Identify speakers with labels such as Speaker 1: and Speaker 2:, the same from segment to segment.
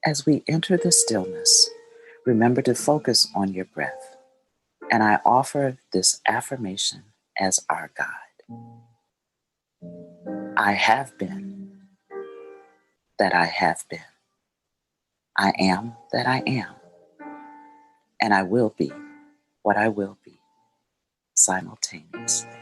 Speaker 1: As we enter the stillness, remember to focus on your breath. And I offer this affirmation as our guide. I have been that I have been. I am that I am. And I will be what I will be simultaneously.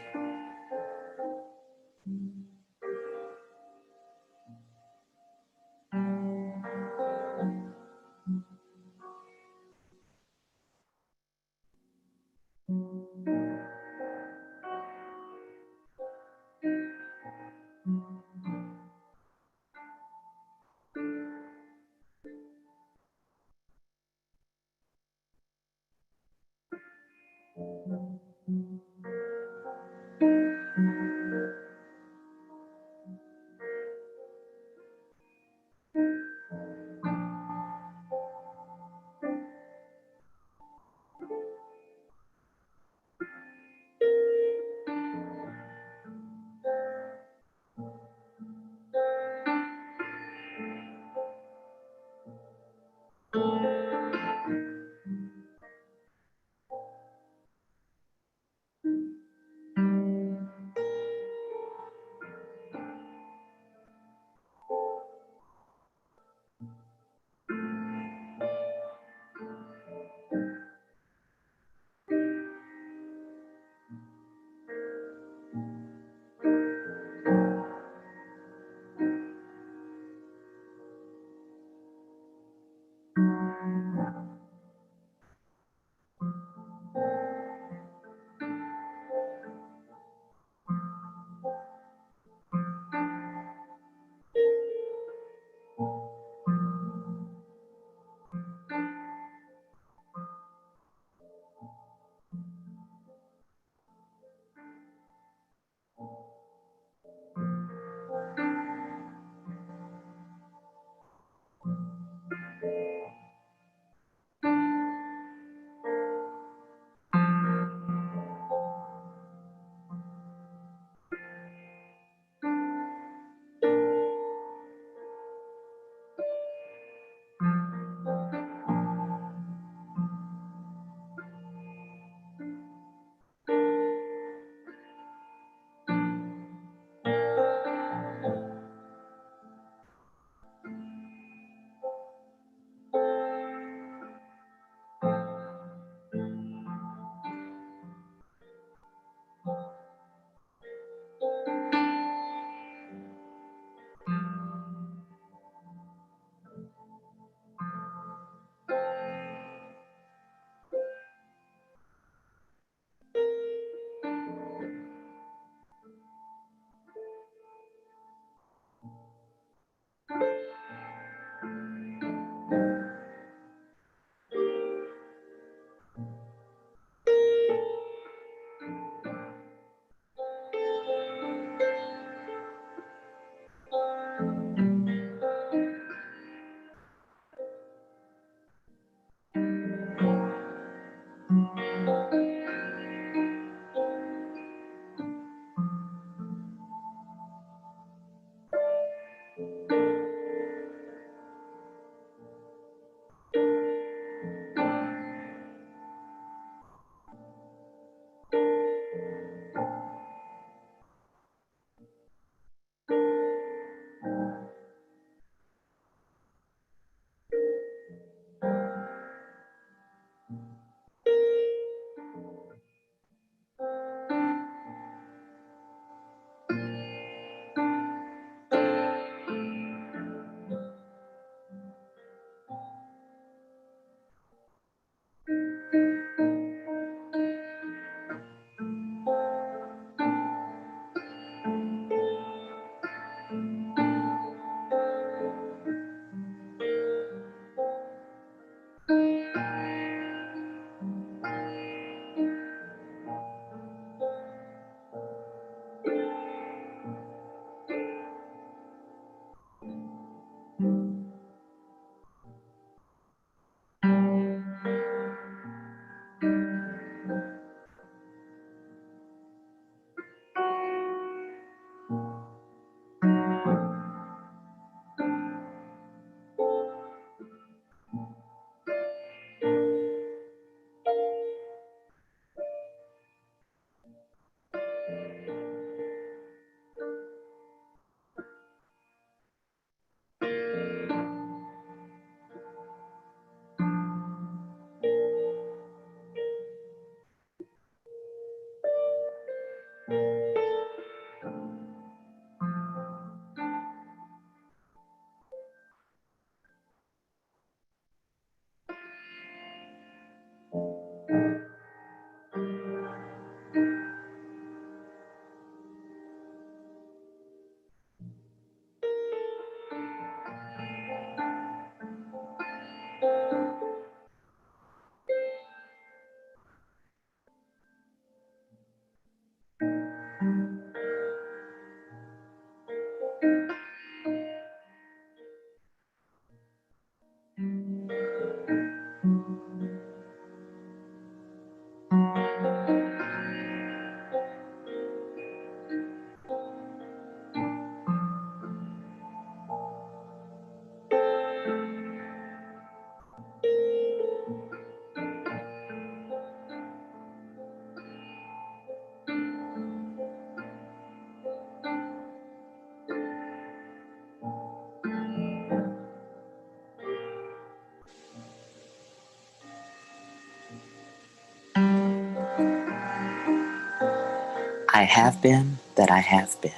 Speaker 1: I have been that I have been.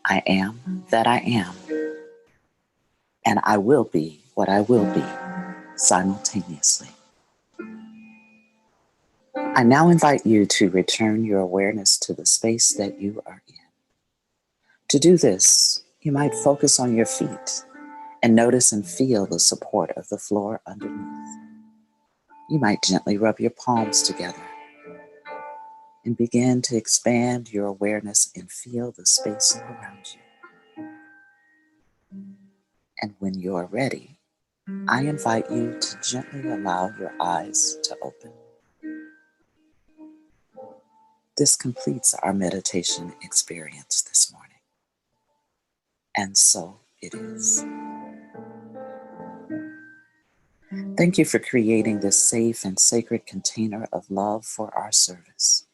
Speaker 1: I am that I am. And I will be what I will be simultaneously. I now invite you to return your awareness to the space that you are in. To do this, you might focus on your feet and notice and feel the support of the floor underneath. You might gently rub your palms together and begin to expand your awareness and feel the space around you. And when you are ready, I invite you to gently allow your eyes to open. This completes our meditation experience this morning. And so it is. Thank you for creating this safe and sacred container of love for our service.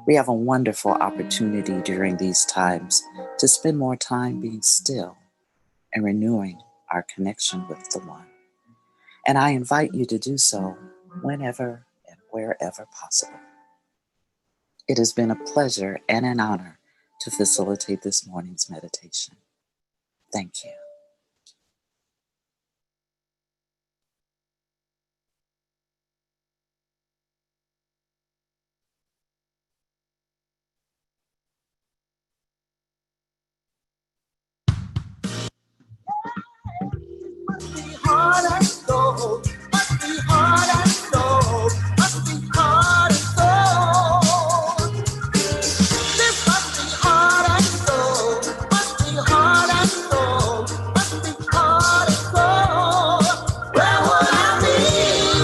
Speaker 1: We have a wonderful opportunity during these times to spend more time being still and renewing our connection with the One. And I invite you to do so whenever and wherever possible. It has been a pleasure and an honor to facilitate this morning's meditation. Thank you.
Speaker 2: Must be hard and soul. Must be hard and soul. Must be hard and soul. This must be hard and soul. Must be hard and soul. Must be hard and soul. Where would I be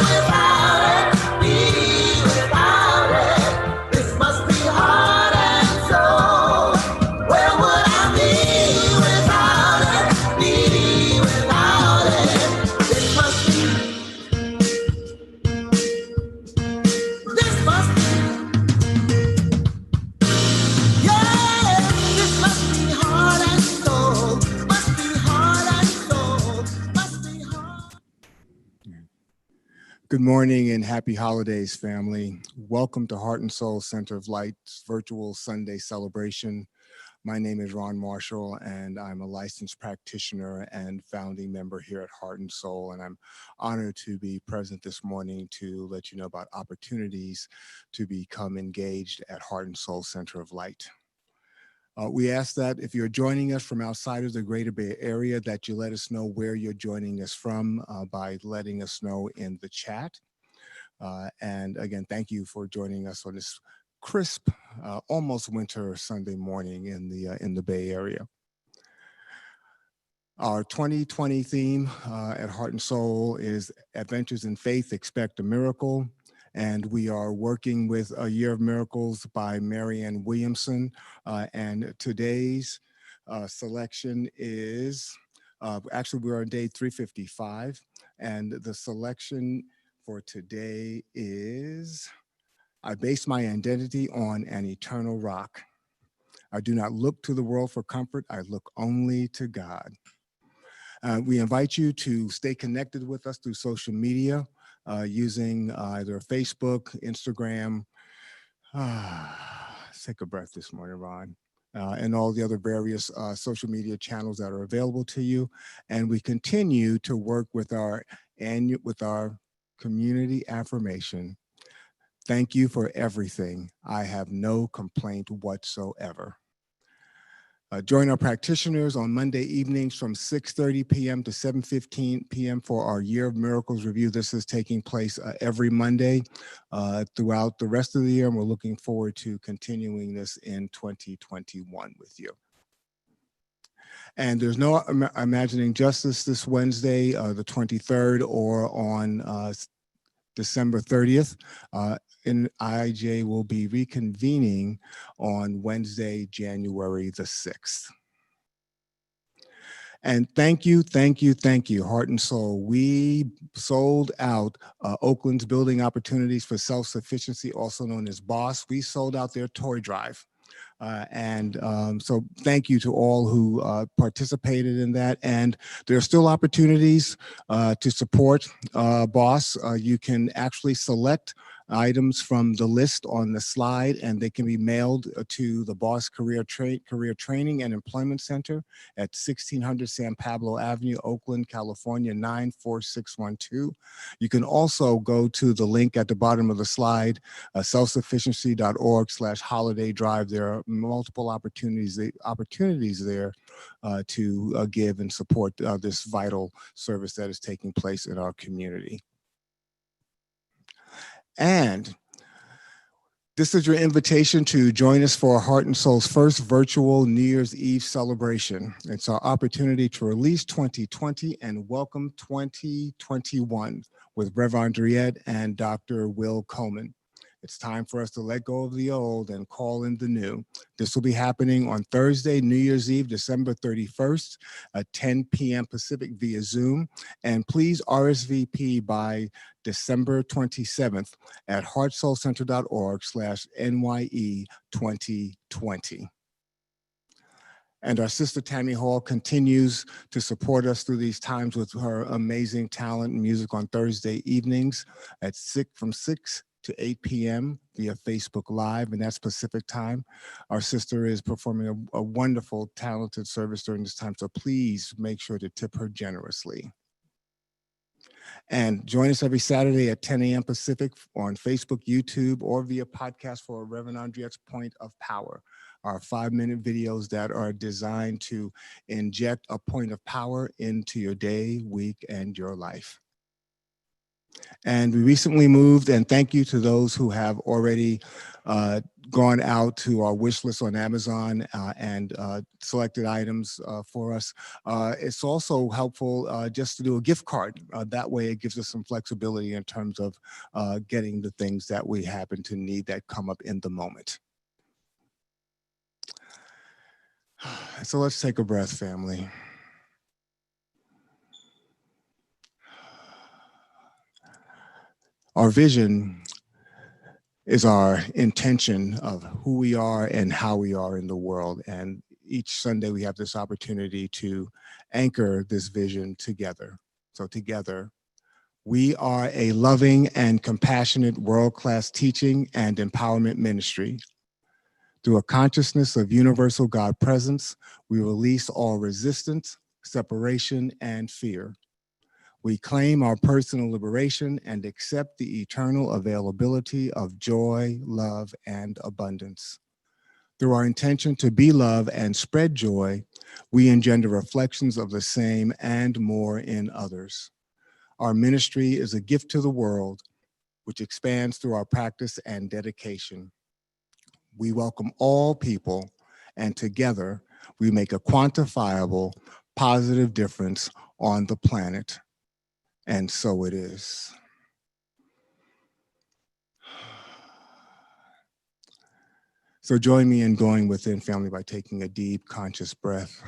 Speaker 2: without it? Be without it. This must be hard and soul. Where would I be without it? Be without it. This must be. This must be. Yeah. This must be hard and soul. Must be hard and soul. Must be hard.
Speaker 3: Good morning and happy holidays, family. Welcome to Heart and Soul Center of Light's virtual Sunday celebration. My name is Ron Marshall, and I'm a licensed practitioner and founding member here at Heart and Soul. And I'm honored to be present this morning to let you know about opportunities to become engaged at Heart and Soul Center of Light. We ask that if you're joining us from outside of the Greater Bay Area, that you let us know where you're joining us from by letting us know in the chat. And again, thank you for joining us on this crisp, almost winter Sunday morning in the Bay Area. Our 2020 theme at Heart and Soul is Adventures in Faith, Expect a Miracle. And we are working with A Year of Miracles by Marianne Williamson. And today's selection is, actually we're on day 355. And the selection for today is, I base my identity on an eternal rock. I do not look to the world for comfort. I look only to God. We invite you to stay connected with us through social media using either Facebook, Instagram. Take a breath this morning, Ron. And all the other various social media channels that are available to you. And we continue to work with our community affirmation. Thank you for everything. I have no complaint whatsoever. Join our practitioners on Monday evenings from 6:30 p.m. to 7:15 p.m. for our Year of Miracles review. This is taking place every Monday throughout the rest of the year, and we're looking forward to continuing this in 2021 with you. And there's no Imagining Justice this Wednesday, the 23rd, or on December 30th. And IJ will be reconvening on Wednesday, January the 6th. And thank you, Heart and Soul. We sold out Oakland's Building Opportunities for Self-Sufficiency, also known as BOSS. We sold out their toy drive. So thank you to all who participated in that. And there are still opportunities to support BOSS. You can actually select items from the list on the slide, and they can be mailed to the Boss Career Training and Employment Center at 1600 San Pablo Avenue, Oakland, California, 94612. You can also go to the link at the bottom of the slide, selfsufficiency.org/holiday drive. There are multiple opportunities there to give and support this vital service that is taking place in our community. And this is your invitation to join us for Heart and Soul's first virtual New Year's Eve celebration. It's our opportunity to release 2020 and welcome 2021 with Rev. Andriette and Dr. Will Coleman. It's time for us to let go of the old and call in the new. This will be happening on Thursday, New Year's Eve, December 31st at 10 p.m. Pacific via Zoom. And please RSVP by December 27th at heartsoulcenter.org/NYE 2020. And our sister Tammy Hall continues to support us through these times with her amazing talent and music on Thursday evenings from 6 to 8 p.m. via Facebook Live, and that's Pacific time. Our sister is performing a wonderful, talented service during this time, so please make sure to tip her generously. And join us every Saturday at 10 a.m. Pacific on Facebook, YouTube, or via podcast for Reverend Andriette's Point of Power, our 5-minute videos that are designed to inject a point of power into your day, week, and your life. And we recently moved, and thank you to those who have already gone out to our wish list on Amazon and selected items for us. It's also helpful just to do a gift card. That way it gives us some flexibility in terms of getting the things that we happen to need that come up in the moment. So let's take a breath, family. Our vision is our intention of who we are and how we are in the world. And each Sunday we have this opportunity to anchor this vision together. So together, we are a loving and compassionate world-class teaching and empowerment ministry. Through a consciousness of universal God presence, we release all resistance, separation, and fear. We claim our personal liberation and accept the eternal availability of joy, love, and abundance. Through our intention to be love and spread joy, we engender reflections of the same and more in others. Our ministry is a gift to the world, which expands through our practice and dedication. We welcome all people, and together we make a quantifiable, positive difference on the planet. And so it is. So join me in going within, family, by taking a deep, conscious breath.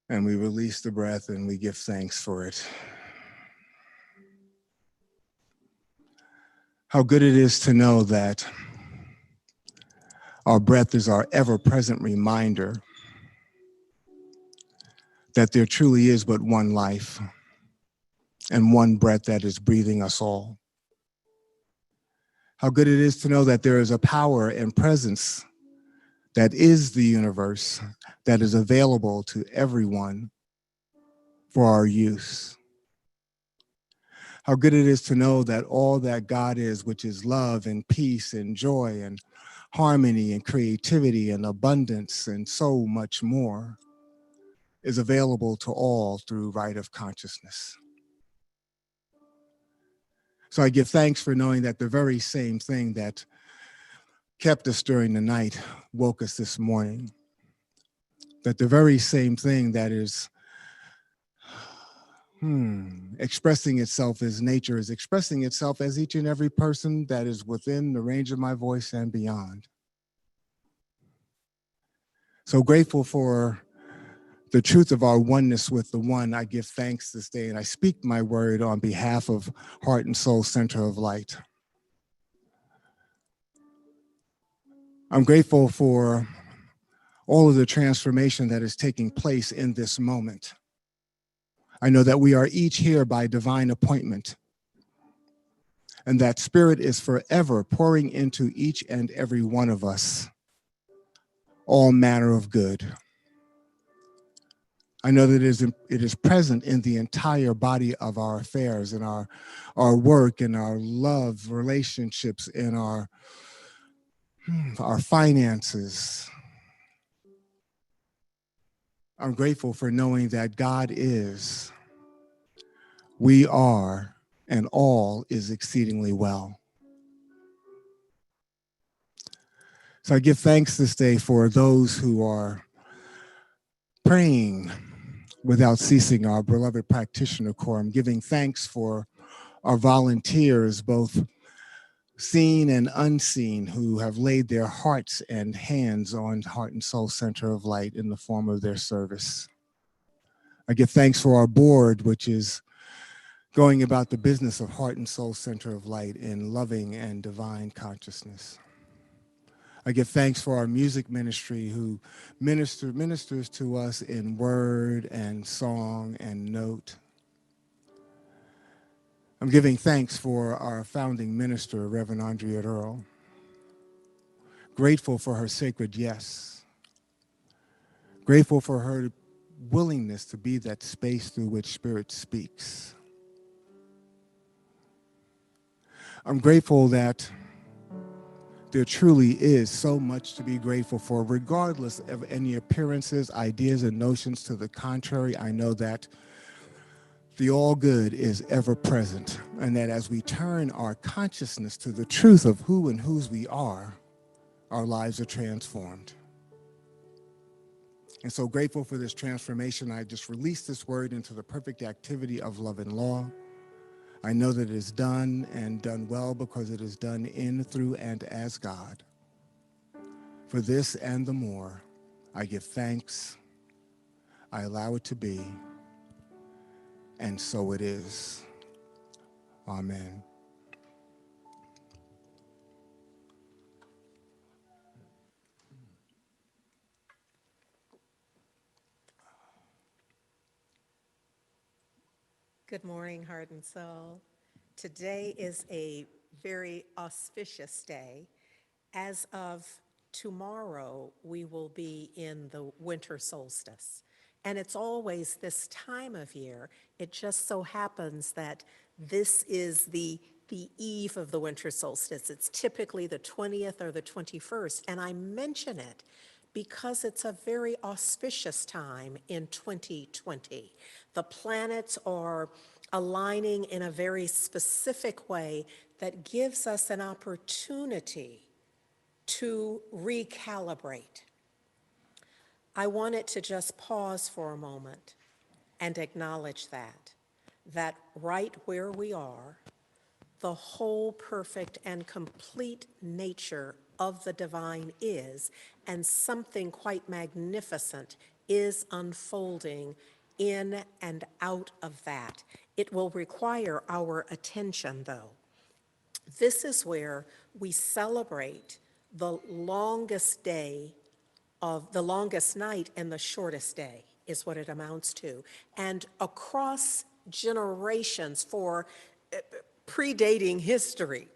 Speaker 3: And we release the breath and we give thanks for it. How good it is to know that our breath is our ever-present reminder that there truly is but one life and one breath that is breathing us all. How good it is to know that there is a power and presence that is the universe that is available to everyone for our use. How good it is to know that all that God is, which is love and peace and joy and harmony and creativity and abundance and so much more, is available to all through right of consciousness. So I give thanks for knowing that the very same thing that kept us during the night woke us this morning. That the very same thing that is expressing itself as nature is expressing itself as each and every person that is within the range of my voice and beyond. So grateful for the truth of our oneness with the one. I give thanks this day, and I speak my word on behalf of Heart and Soul Center of Light. I'm grateful for all of the transformation that is taking place in this moment. I know that we are each here by divine appointment. and that Spirit is forever pouring into each and every one of us all manner of good. I know that it is present in the entire body of our affairs, in our work, in our love relationships, in our finances. I'm grateful for knowing that God is, we are, and all is exceedingly well. So I give thanks this day for those who are praying without ceasing, our beloved practitioner corps. I'm giving thanks for our volunteers, both seen and unseen, who have laid their hearts and hands on Heart and Soul Center of Light in the form of their service. I give thanks for our board, which is going about the business of Heart and Soul Center of Light in loving and divine consciousness. I give thanks for our music ministry, who ministers to us in word and song and note. I'm giving thanks for our founding minister, Reverend Andrea Earl. Grateful for her sacred yes. Grateful for her willingness to be that space through which Spirit speaks. I'm grateful that there truly is so much to be grateful for, regardless of any appearances, ideas, and notions to the contrary. I know that the all good is ever present, and that as we turn our consciousness to the truth of who and whose we are, our lives are transformed. And so grateful for this transformation. I just released this word into the perfect activity of love and law. I know that it is done and done well because it is done in, through, and as God. For this and the more, I give thanks, I allow it to be, and so it is. Amen.
Speaker 4: Good morning, Heart and Soul. Today is a very auspicious day. As of tomorrow, we will be in the winter solstice. And it's always this time of year. It just so happens that this is the eve of the winter solstice. It's typically the 20th or the 21st. And I mention it because it's a very auspicious time in 2020. The planets are aligning in a very specific way that gives us an opportunity to recalibrate. I wanted to just pause for a moment and acknowledge that right where we are, the whole perfect and complete nature of the divine is, and something quite magnificent is unfolding in and out of that. It will require our attention, though. This is where we celebrate the longest day of the longest night and the shortest day is what it amounts to. And across generations for predating history,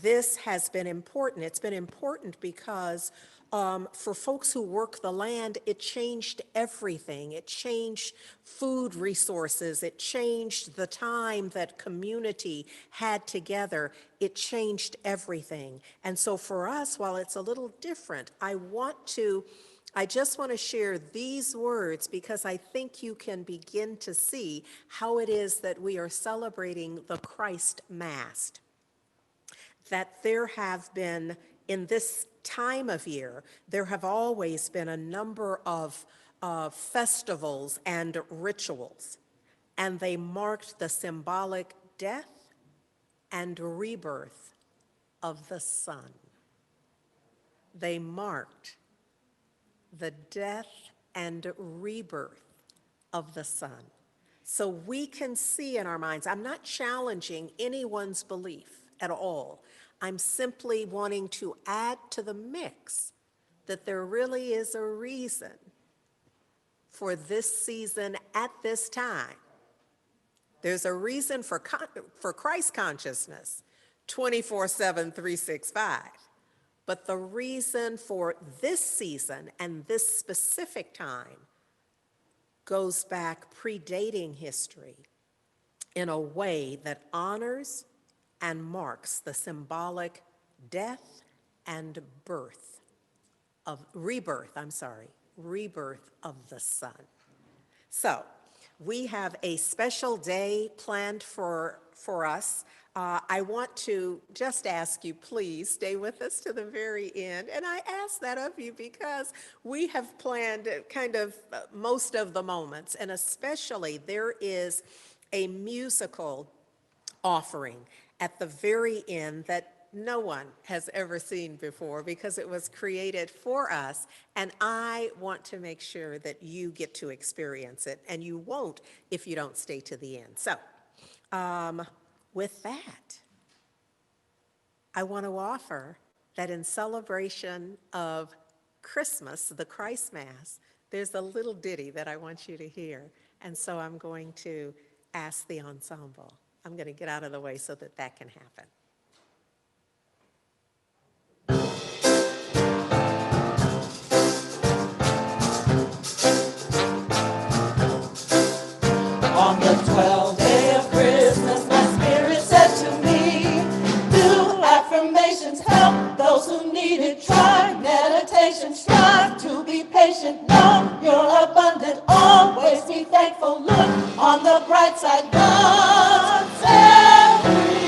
Speaker 4: this has been important. It's been important because for folks who work the land, it changed everything. It changed food resources. It changed the time that community had together. It changed everything. And so for us, while it's a little different, I just want to share these words because I think you can begin to see how it is that we are celebrating the Christ Mass. That there have been, in this time of year, there have always been a number of festivals and rituals, and they marked the symbolic death and rebirth of the Son. They marked the death and rebirth of the Son. So we can see in our minds, I'm not challenging anyone's belief at all. I'm simply wanting to add to the mix that there really is a reason for this season at this time. There's a reason for Christ consciousness, 24/7, 365. But the reason for this season and this specific time goes back predating history in a way that honors and marks the symbolic death and rebirth of the sun. So, we have a special day planned for us. I want to just ask you, please stay with us to the very end. And I ask that of you because we have planned kind of most of the moments, and especially there is a musical offering at the very end that no one has ever seen before because it was created for us, and I want to make sure that you get to experience it, and you won't if you don't stay to the end. So, with that, I want to offer that in celebration of Christmas, the Christ Mass, there's a little ditty that I want you to hear, and so I'm going to ask the ensemble. I'm going to get out of the way so that that can happen.
Speaker 2: On the 12th day of Christmas, my spirit said to me, do affirmations, help those who need it, try meditation, strive to be patient, know you're abundant, always be thankful, look on the bright side, God's everywhere.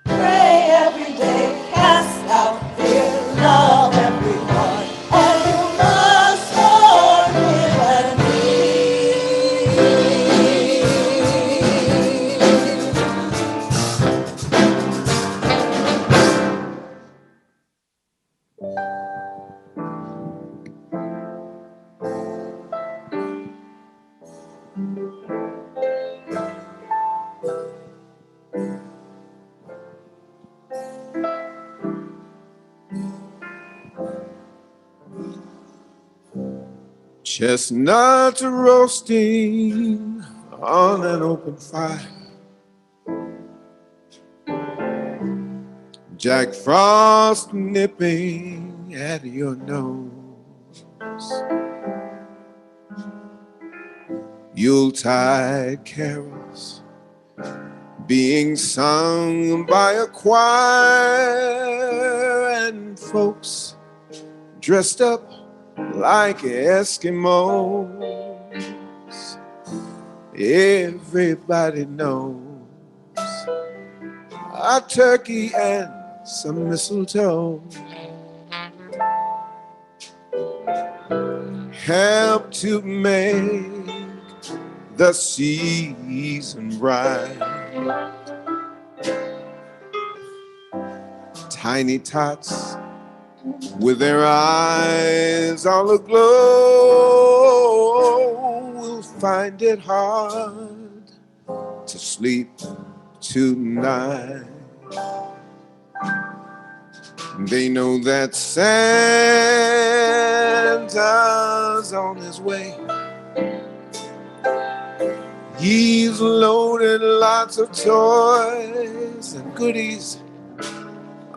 Speaker 2: Pray every day, cast out fear, love everyone, and you must forgive and
Speaker 5: Chestnuts roasting on an open fire, Jack Frost nipping at your nose, Yuletide carols being sung by a choir, and folks dressed up like Eskimos. Everybody knows a turkey and some mistletoe help to make the season bright. Tiny tots with their eyes all aglow will find it hard to sleep tonight. They know that Santa's on his way. He's loaded lots of toys and goodies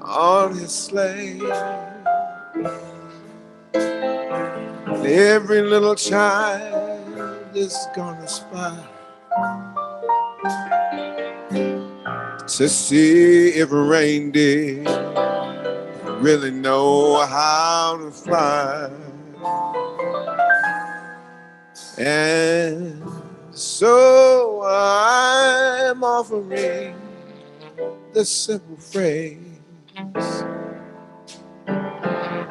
Speaker 5: on his sleigh. And every little child is gonna spy to see if reindeer really know how to fly. And so I'm offering this simple phrase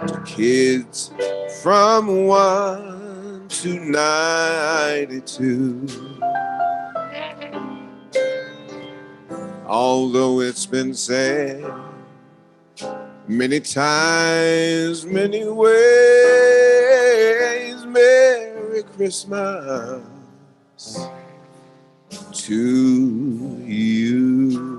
Speaker 5: to kids from 1 to 92. Although it's been said many times, many ways, Merry Christmas to you.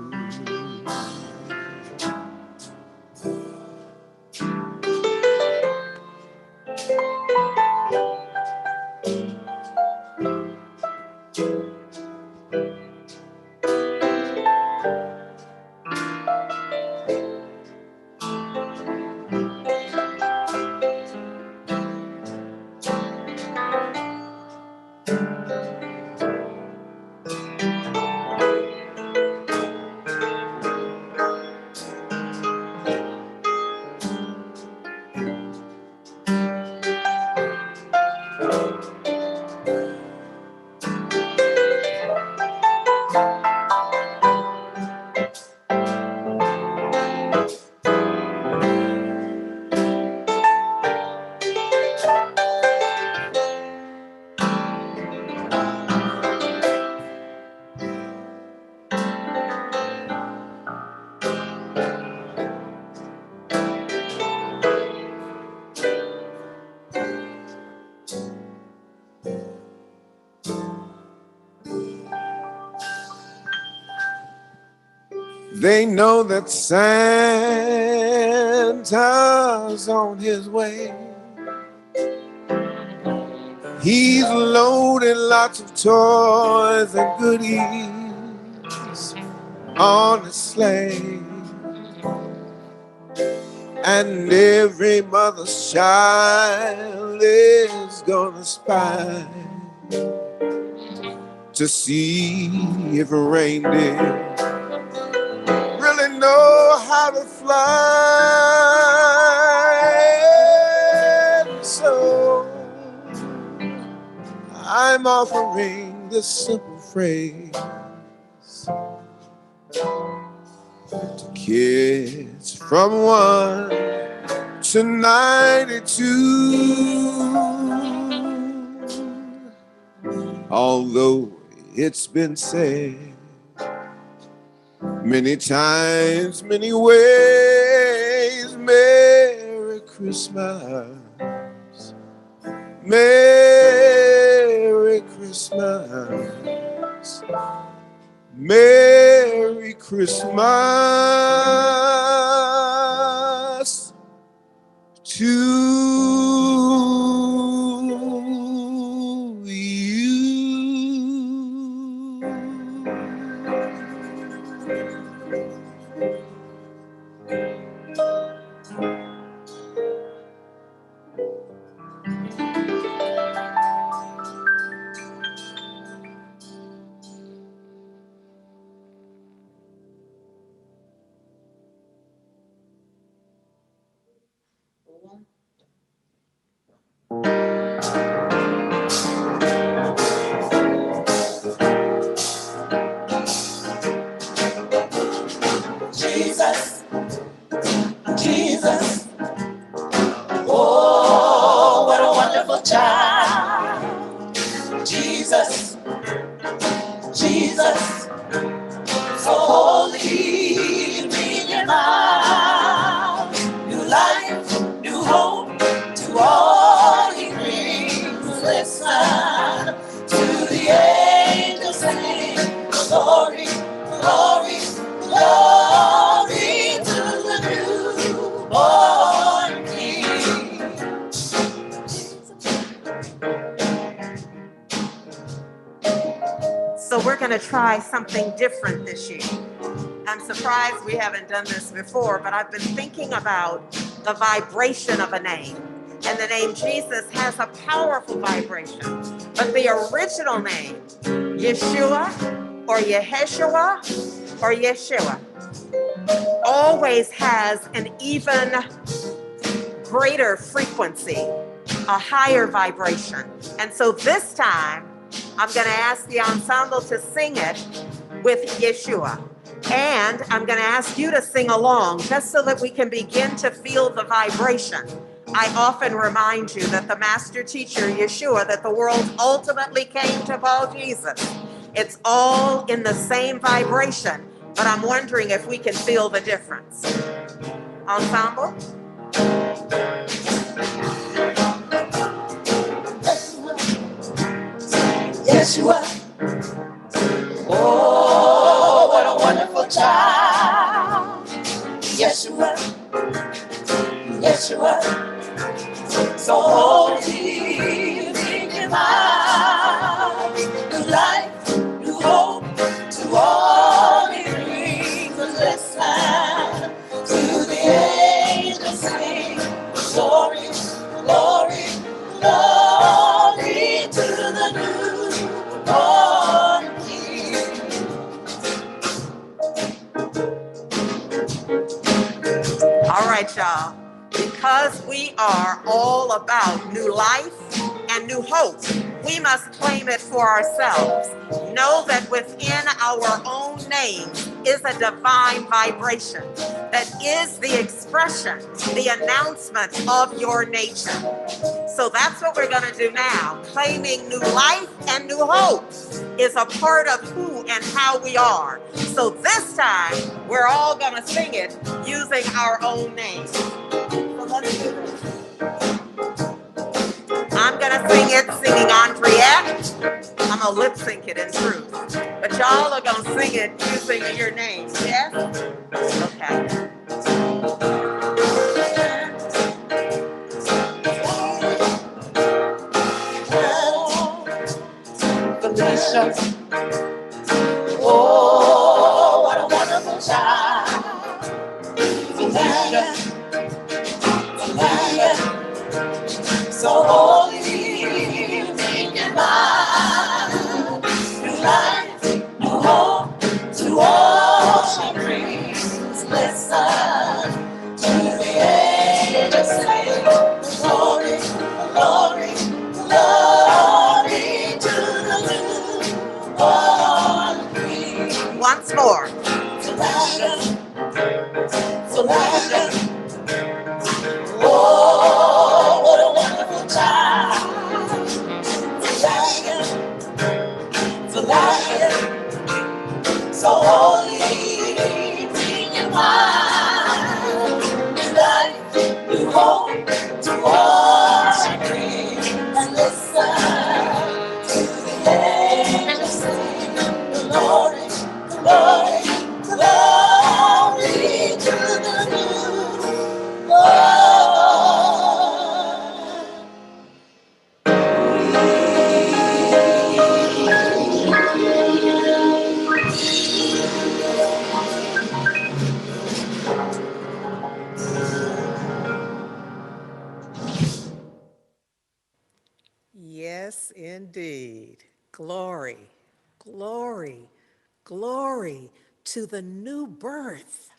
Speaker 5: They know that Santa's on his way. He's loaded lots of toys and goodies on his sleigh. And every mother's child is gonna spy to see if a reindeer really know how to fly. And so I'm offering this simple phrase to kids from 1 to 92. Although it's been said many times, many ways, Merry Christmas, Merry Christmas, Merry Christmas to you.
Speaker 2: Jesus, Jesus, oh, what a wonderful child. Jesus, Jesus, so holy, bring him out. New life, new hope to all he brings. Listen to the angels sing, glory, glory, glory to the newborn King.
Speaker 4: So we're going to try something different this year. I'm surprised we haven't done this before, but I've been thinking about the vibration of a name. And the name Jesus has a powerful vibration. But the original name, Yeshua or Yeshua or Yeshua, always has an even greater frequency, a higher vibration. And so this time, I'm going to ask the ensemble to sing it with Yeshua. And I'm going to ask you to sing along just so that we can begin to feel the vibration. I often remind you that the master teacher, Yeshua, that the world ultimately came to call Jesus. It's all in the same vibration, but I'm wondering if we can feel the difference. Ensemble?
Speaker 2: Yeshua, oh, what a wonderful child. Yeshua, Yeshua, so holy, bring him out. New life, new hope to all he brings. Listen to the angels sing, glory, glory, glory to the newborn King.
Speaker 4: All right, y'all. Because we are all about new life and new hope, we must claim it for ourselves. Know that within our own names is a divine vibration that is the expression, the announcement of your nature. So that's what we're going to do now. Claiming new life and new hope is a part of who and how we are. So this time, we're all going to sing it using our own names. So let's do this. I'm going to sing it singing Andriette. I'm going to lip sync it in truth. But y'all are going to sing it using your names, yes?
Speaker 2: Felicia. Oh, what a wonderful child. Felicia, Felicia, so holy, meek and mild. New life, new hope to all she brings. Listen to the angels sing. Glory, glory, glory to the newborn King. Once more. Felicia, Felicia. Oh, what a wonderful child. Felicia, Felicia. So holy, meek and mild. New life, new hope to all she brings. And listen to the angels sing. Glory, glory, glory to the newborn.
Speaker 4: Yes, indeed. Glory, glory, glory to the new birth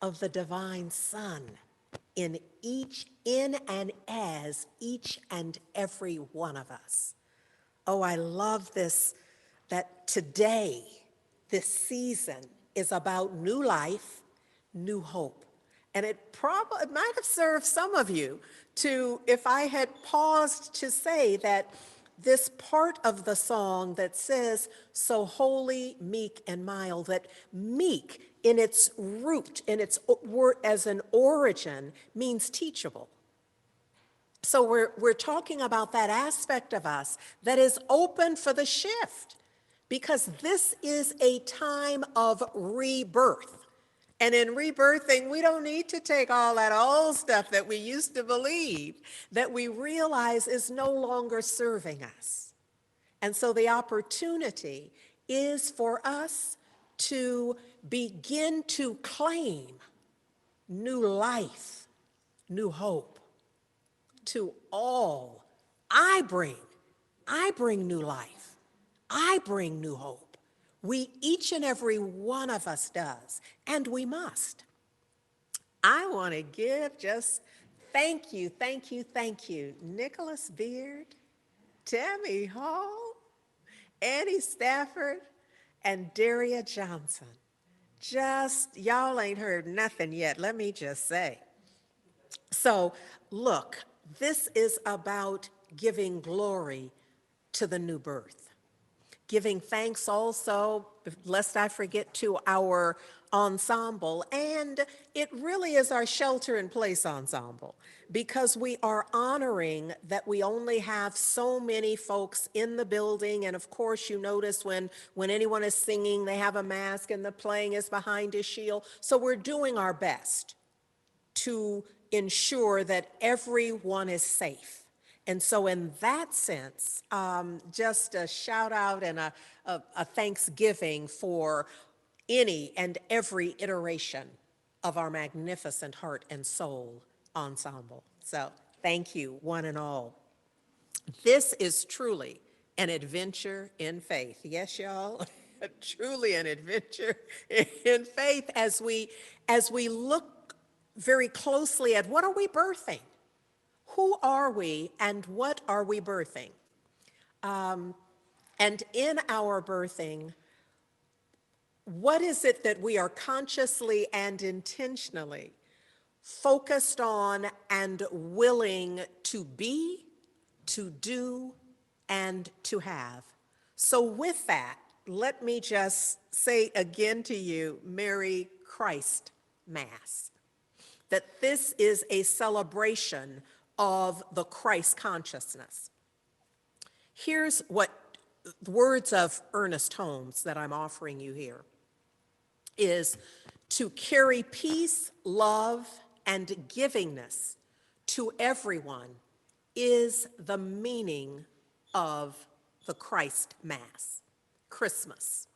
Speaker 4: of the divine Son in and as each and every one of us. Oh, I love this, that today, this season is about new life, new hope. And it might have served some of you to, if I had paused to say that this part of the song that says, so holy, meek, and mild, that meek in its root, in its word as an origin, means teachable. So we're talking about that aspect of us that is open for the shift, because this is a time of rebirth. And in rebirthing, we don't need to take all that old stuff that we used to believe that we realize is no longer serving us. And so the opportunity is for us to begin to claim new life, new hope to all. I bring new life. I bring new hope. Each and every one of us does, and we must. I want to give just thank you, thank you, thank you. Nicholas Beard, Tammy Hall, Annie Stafford, and Daria Johnson. Y'all ain't heard nothing yet, let me just say. So, look, this is about giving glory to the new birth. Giving thanks also, lest I forget, to our ensemble. And it really is our shelter in place ensemble, because we are honoring that we only have so many folks in the building. And of course, you notice when anyone is singing, they have a mask and the playing is behind a shield. So we're doing our best to ensure that everyone is safe. And so in that sense, just a shout out and a thanksgiving for any and every iteration of our magnificent heart and soul ensemble. So thank you, one and all. This is truly an adventure in faith. Yes, y'all? Truly an adventure in faith as we look very closely at what are we birthing? Who are we and what are we birthing? And in our birthing, what is it that we are consciously and intentionally focused on and willing to be, to do, and to have? So with that, let me just say again to you, Merry Christ Mass, that this is a celebration of the Christ consciousness. Here's what words of Ernest Holmes that I'm offering you here is To carry peace, love, and givingness to everyone is the meaning of the Christ Mass, Christmas.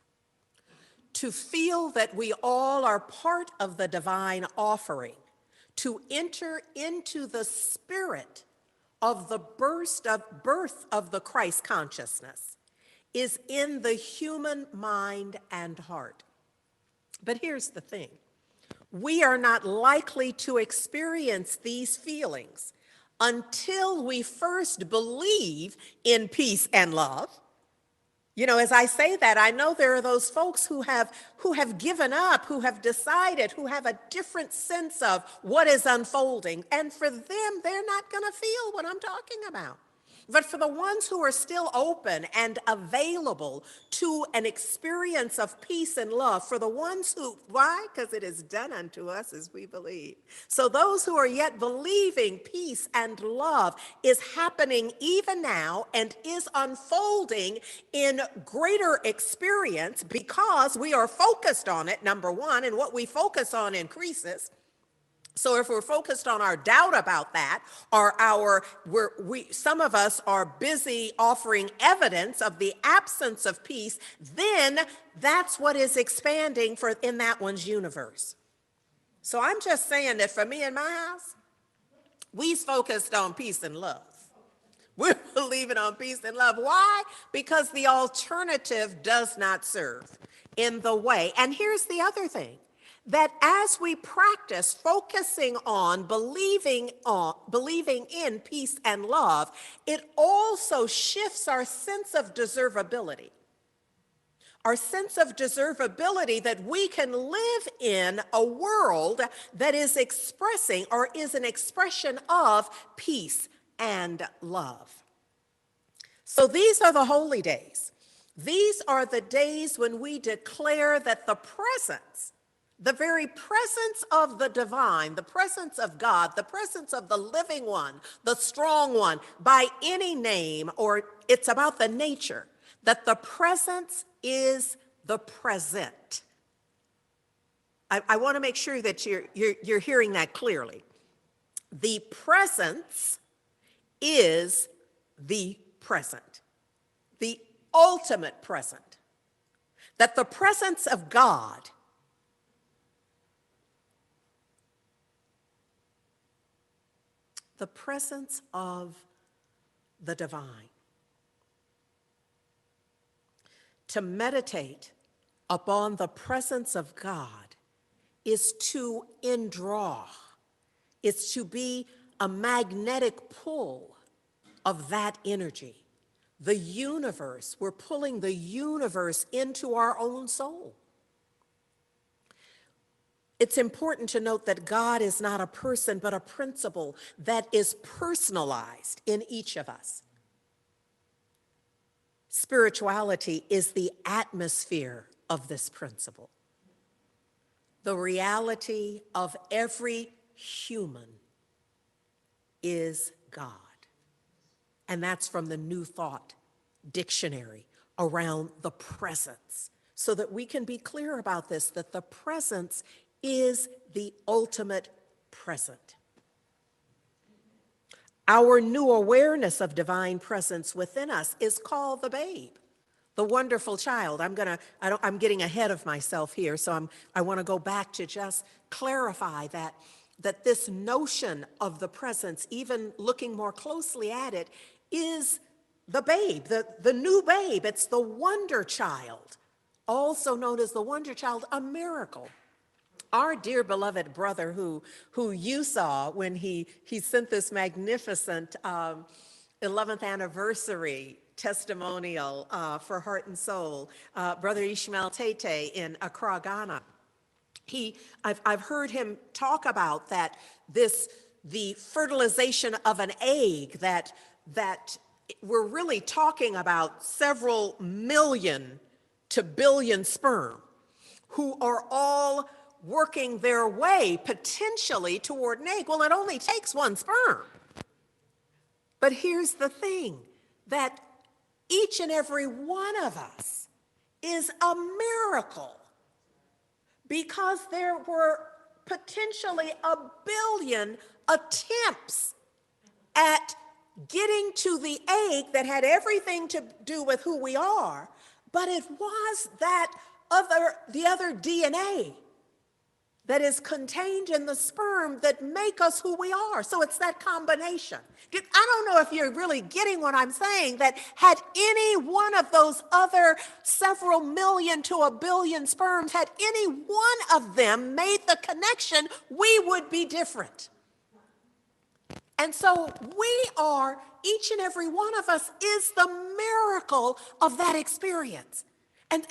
Speaker 4: To feel that we all are part of the divine offering, to enter into the spirit of the birth of the Christ consciousness, is in the human mind and heart. But here's the thing. We are not likely to experience these feelings until we first believe in peace and love. You know, as I say that, I know there are those folks who have given up, who have decided, who have a different sense of what is unfolding. And for them, they're not going to feel what I'm talking about. But for the ones who are still open and available to an experience of peace and love, for the ones who, why? Because it is done unto us as we believe. So those who are yet believing peace and love is happening even now and is unfolding in greater experience because we are focused on it, number one, and what we focus on increases. So if we're focused on our doubt about that, or some of us are busy offering evidence of the absence of peace, then that's what is expanding in that one's universe. So I'm just saying that for me and my house, we's focused on peace and love. We're believing on peace and love. Why? Because the alternative does not serve in the way. And here's the other thing. That as we practice focusing on believing in peace and love, it also shifts our sense of deservability. Our sense of deservability that we can live in a world that is expressing or is an expression of peace and love. So these are the holy days. These are the days when we declare that the very presence of the divine, the presence of God, the presence of the living one, the strong one, by any name, or it's about the nature, that the presence is the present. I want to make sure that you're hearing that clearly. The presence is the present, the ultimate present. That the presence of God the presence of the divine. To meditate upon the presence of God is to indraw. It's to be a magnetic pull of that energy. The universe, we're pulling the universe into our own soul. It's important to note that God is not a person, but a principle that is personalized in each of us. Spirituality is the atmosphere of this principle. The reality of every human is God. And that's from the New Thought Dictionary around the presence, so that we can be clear about this, that the presence is the ultimate present. Our new awareness of divine presence within us is called the babe, the wonderful child. I'm getting ahead of myself here, so I want to go back to just clarify that this notion of the presence, even looking more closely at it, is the babe, the new babe. It's the wonder child, also known as the wonder child, a miracle. Our dear beloved brother who you saw when he sent this magnificent 11th anniversary testimonial for Heart and Soul, Brother Ishmael Tete in Accra, Ghana. I've heard him talk about the fertilization of an egg, that we're really talking about several million to billion sperm who are all working their way potentially toward an egg. Well, it only takes one sperm. But here's the thing, that each and every one of us is a miracle, because there were potentially a billion attempts at getting to the egg that had everything to do with who we are, but it was the other DNA that is contained in the sperm that make us who we are. So it's that combination. I don't know if you're really getting what I'm saying, that had any one of those other several million to a billion sperms, had any one of them made the connection, we would be different. And so we are, each and every one of us is the miracle of that experience. And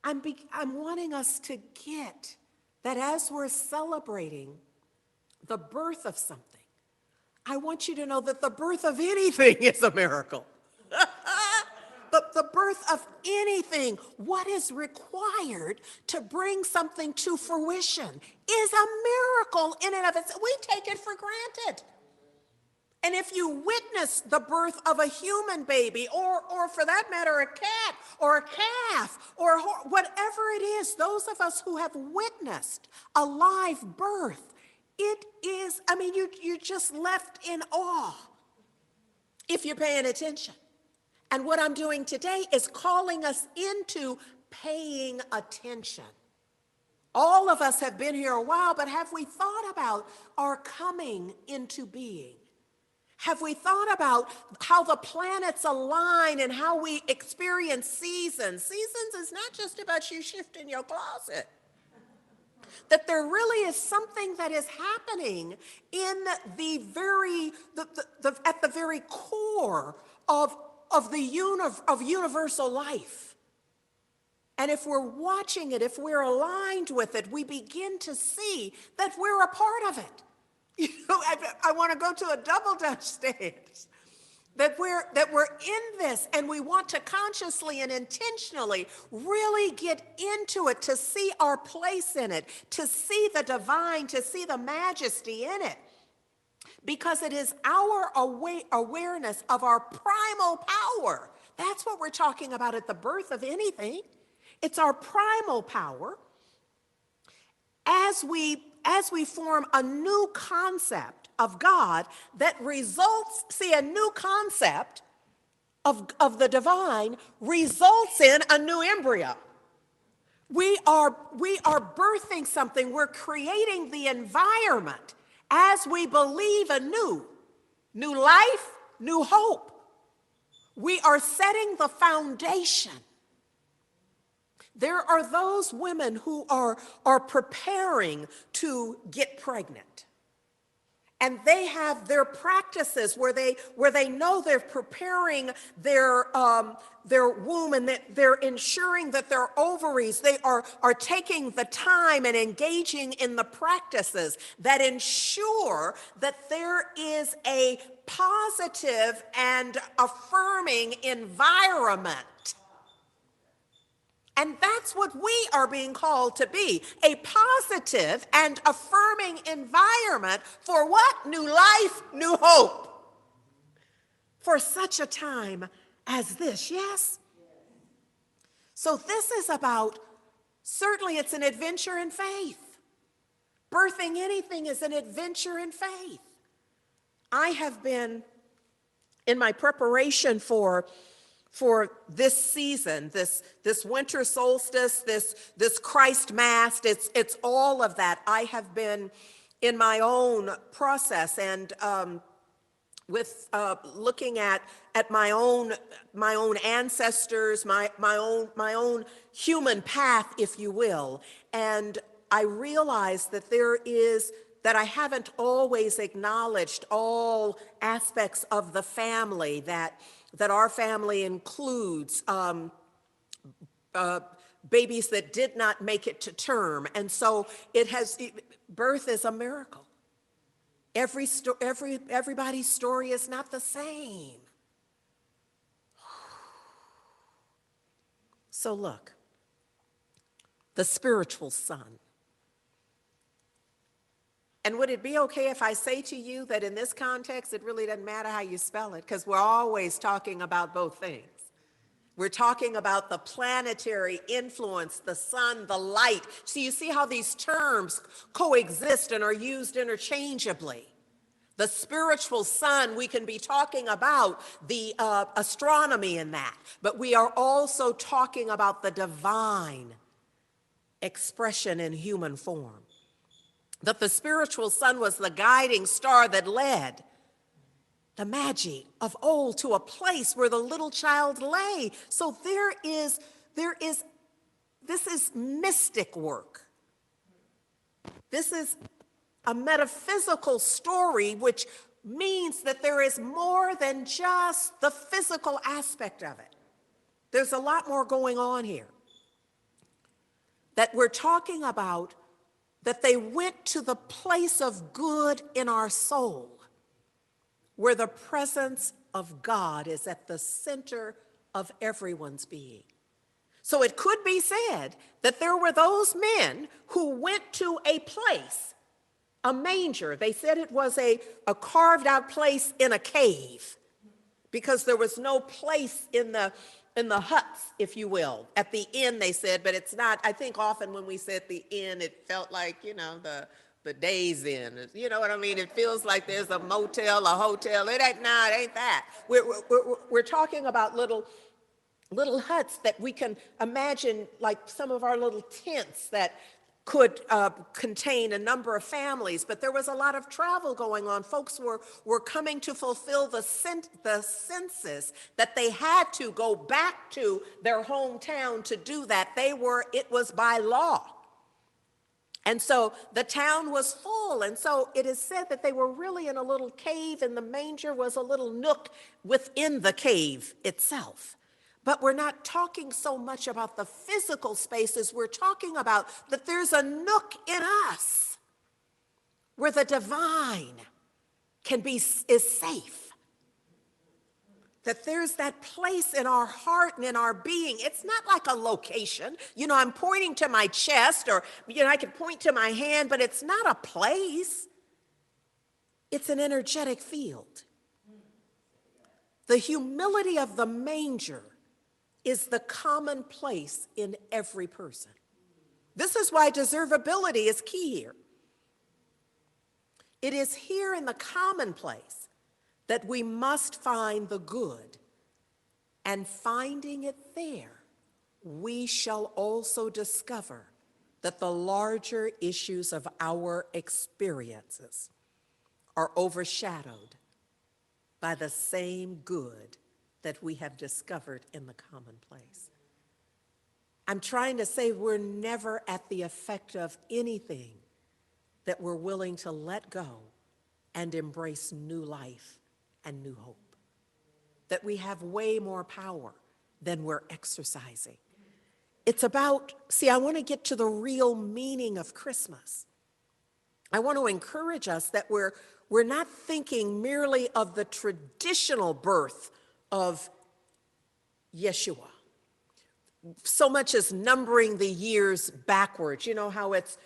Speaker 4: I'm wanting us to get that as we're celebrating the birth of something, I want you to know that the birth of anything is a miracle. The birth of anything, what is required to bring something to fruition, is a miracle in and of itself. We take it for granted. And if you witness the birth of a human baby, or for that matter, a cat or a calf, or whatever it is, those of us who have witnessed a live birth, it is, you're just left in awe if you're paying attention. And what I'm doing today is calling us into paying attention. All of us have been here a while, but have we thought about our coming into being? Have we thought about how the planets align and how we experience seasons? Seasons is not just about you shifting your closet. That there really is something that is happening in at the very core of universal life. And if we're watching it, if we're aligned with it, we begin to see that we're a part of it. I want to go to a double dutch stance. That we're in this, and we want to consciously and intentionally really get into it, to see our place in it, to see the divine, to see the majesty in it. Because it is our awareness of our primal power. That's what we're talking about at the birth of anything. It's our primal power as we form a new concept of God that results, see, a new concept of the divine results in a new embryo. We are birthing something. We're creating the environment as we believe anew. New life, new hope. We are setting the foundation. There are those women who are preparing to get pregnant. And they have their practices where they know they're preparing their womb, and that they're ensuring that their ovaries, they are taking the time and engaging in the practices that ensure that there is a positive and affirming environment. And that's what we are being called to be, a positive and affirming environment for what? New life, new hope. For such a time as this, yes? So this is about, certainly it's an adventure in faith. Birthing anything is an adventure in faith. I have been, in my preparation for this season, this winter solstice, this Christ Mass, it's all of that. I have been in my own process and with looking at my own ancestors, my own human path, if you will, and I realized that that I haven't always acknowledged all aspects of the family that our family includes, babies that did not make it to term. And so birth is a miracle. Everybody's story is not the same. So look, the spiritual son. And would it be okay if I say to you that in this context, it really doesn't matter how you spell it, because we're always talking about both things. We're talking about the planetary influence, the sun, the light. So you see how these terms coexist and are used interchangeably. The spiritual sun, we can be talking about the astronomy in that, but we are also talking about the divine expression in human form. That the spiritual sun was the guiding star that led the Magi of old to a place where the little child lay. So this is mystic work. This is a metaphysical story, which means that there is more than just the physical aspect of it. There's a lot more going on here. That we're talking about that they went to the place of good in our soul, where the presence of God is at the center of everyone's being. So it could be said that there were those men who went to a place, a manger. They said it was a carved out place in a cave, because there was no place in the huts, if you will. At the inn, they said, but it's not. I think often when we said the inn, it felt like, the Days Inn. You know what I mean? It feels like there's a motel, a hotel. It ain't that. We're talking about little huts that we can imagine, like some of our little tents that could contain a number of families. But there was a lot of travel going on. Folks were coming to fulfill the census, that they had to go back to their hometown to do that. It was by law. And so the town was full. And so it is said that they were really in a little cave, and the manger was a little nook within the cave itself. But we're not talking so much about the physical spaces. We're talking about that there's a nook in us where the divine is safe. That there's that place in our heart and in our being. It's not like a location. I'm pointing to my chest, or, I can point to my hand, but it's not a place. It's an energetic field. The humility of the manger is the common place in every person. This is why deservability is key here. It is here in the commonplace that we must find the good, and finding it there, we shall also discover that the larger issues of our experiences are overshadowed by the same good that we have discovered in the commonplace. I'm trying to say we're never at the effect of anything that we're willing to let go and embrace new life and new hope. That we have way more power than we're exercising. It's about, I want to get to the real meaning of Christmas. I want to encourage us that we're not thinking merely of the traditional birth of Yeshua, so much as numbering the years backwards. You know how it's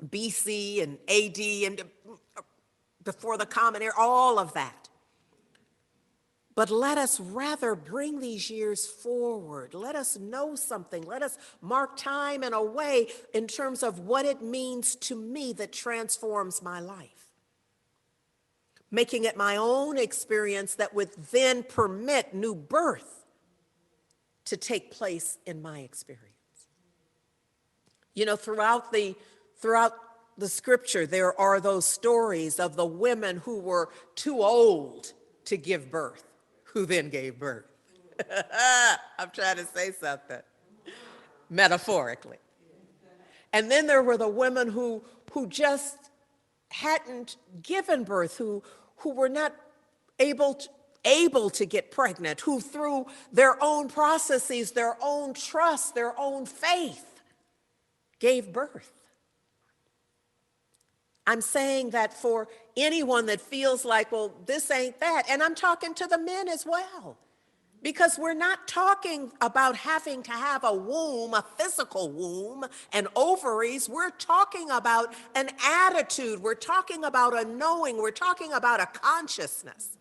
Speaker 4: BC and AD and before the Common Era, all of that. But let us rather bring these years forward. Let us know something. Let us mark time in a way in terms of what it means to me that transforms my life. Making it my own experience that would then permit new birth to take place in my experience. Throughout the scripture, there are those stories of the women who were too old to give birth, who then gave birth. I'm trying to say something metaphorically. And then there were the women who just hadn't given birth, who were not able to get pregnant, who through their own processes, their own trust, their own faith, gave birth. I'm saying that for anyone that feels like, well, this ain't that, and I'm talking to the men as well, because we're not talking about having to have a womb, a physical womb, and ovaries. We're talking about an attitude. We're talking about a knowing. We're talking about a consciousness.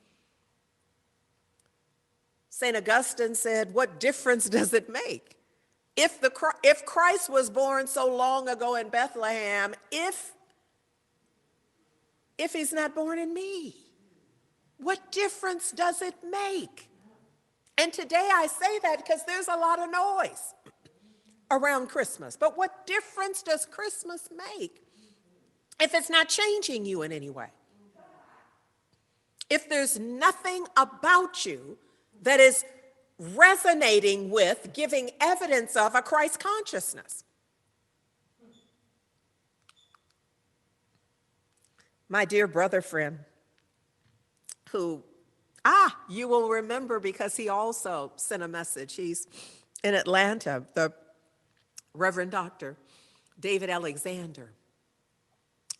Speaker 4: St. Augustine said, what difference does it make? If Christ was born so long ago in Bethlehem, if he's not born in me, what difference does it make? And today I say that because there's a lot of noise around Christmas. But what difference does Christmas make if it's not changing you in any way? If there's nothing about you that is resonating with, giving evidence of a Christ consciousness. My dear brother friend, who, you will remember because he also sent a message. He's in Atlanta, the Reverend Dr. David Alexander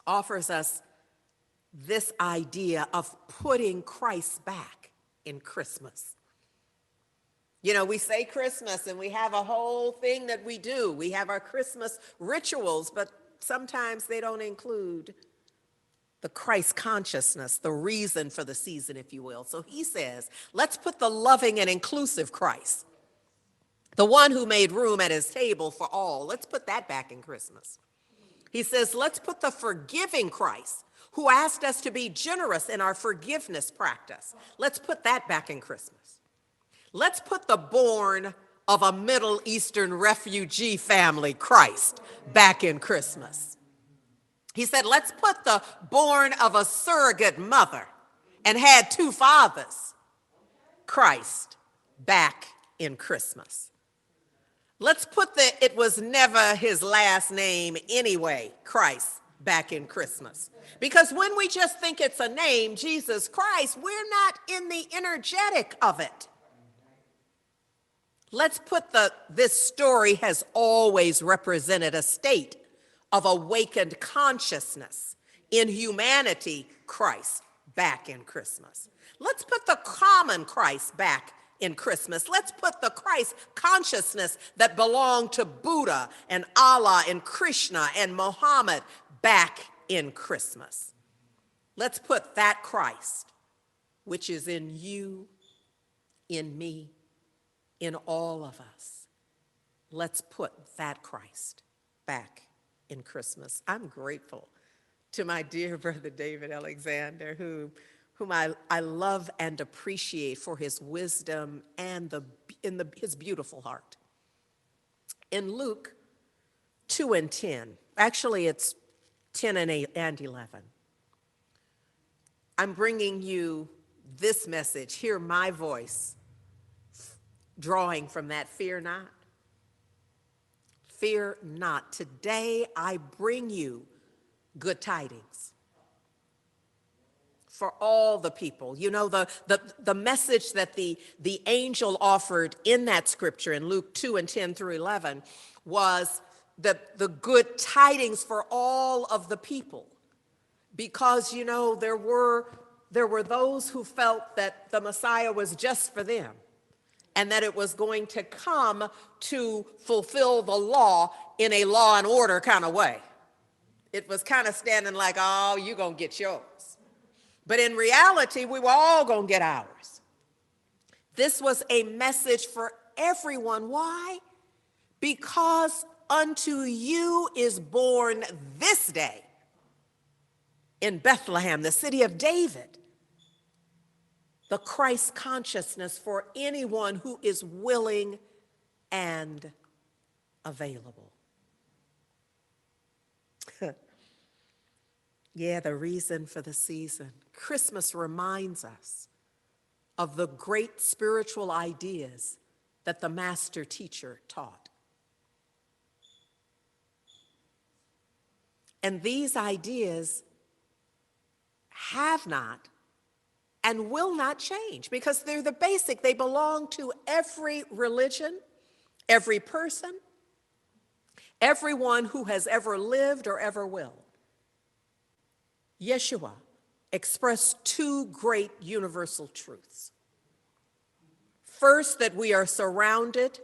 Speaker 4: offers us this idea of putting Christ back in Christmas. You know, we say Christmas and we have a whole thing that we do. We have our Christmas rituals, but sometimes they don't include the Christ consciousness, the reason for the season, if you will. So he says, let's put the loving and inclusive Christ, the one who made room at his table for all, let's put that back in Christmas. He says, let's put the forgiving Christ, who asked us to be generous in our forgiveness practice. Let's put that back in Christmas. Let's put the born of a Middle Eastern refugee family, Christ, back in Christmas. He said, let's put the born of a surrogate mother and had two fathers, Christ, back in Christmas. Let's put the it was never his last name anyway, Christ, back in Christmas. Because when we just think it's a name, Jesus Christ, we're not in the energetic of it. Let's put this story has always represented a state of awakened consciousness in humanity, Christ, back in Christmas. Let's put the common Christ back in Christmas. Let's put the Christ consciousness that belonged to Buddha and Allah and Krishna and Muhammad back in Christmas. Let's put that Christ, which is in you, in me, in all of us. Let's put that Christ back in Christmas. I'm grateful to my dear brother David Alexander, whom I love and appreciate for his wisdom and his beautiful heart. In Luke 2 and 10, actually it's 10 and 11, I'm bringing you this message. Hear my voice, drawing from that, fear not. Fear not. Today I bring you good tidings for all the people. You know, the message that the angel offered in that scripture in Luke 2 and 10 through 11 was the good tidings for all of the people. Because, you know, there were those who felt that the Messiah was just for them, and that it was going to come to fulfill the law in a law and order kind of way. It was kind of standing like, oh, you're going to get yours. But in reality, we were all going to get ours. This was a message for everyone. Why? Because unto you is born this day in Bethlehem, the city of David, the Christ consciousness for anyone who is willing and available. Yeah, the reason for the season. Christmas reminds us of the great spiritual ideas that the master teacher taught. And these ideas have not and will not change because they're the basic. They belong to every religion, every person, everyone who has ever lived or ever will. Yeshua expressed two great universal truths. First, that we are surrounded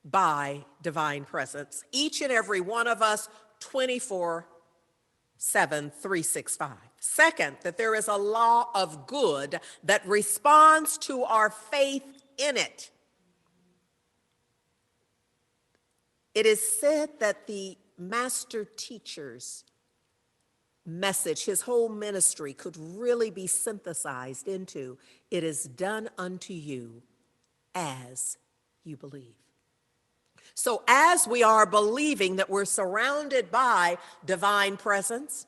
Speaker 4: by divine presence, each and every one of us, 24/7, 365. Second, that there is a law of good that responds to our faith in it. It is said that the master teacher's message, his whole ministry, could really be synthesized into, "It is done unto you as you believe." So as we are believing that we're surrounded by divine presence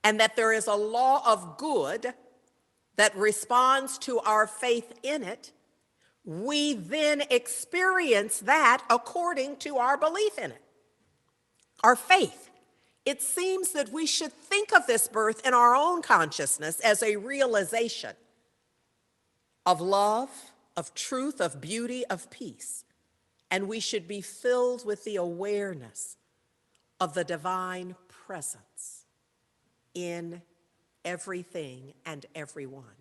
Speaker 4: and that there is a law of good that responds to our faith in it, we then experience that according to our belief in it, our faith. It seems that we should think of this birth in our own consciousness as a realization of love, of truth, of beauty, of peace. And we should be filled with the awareness of the divine presence in everything and everyone.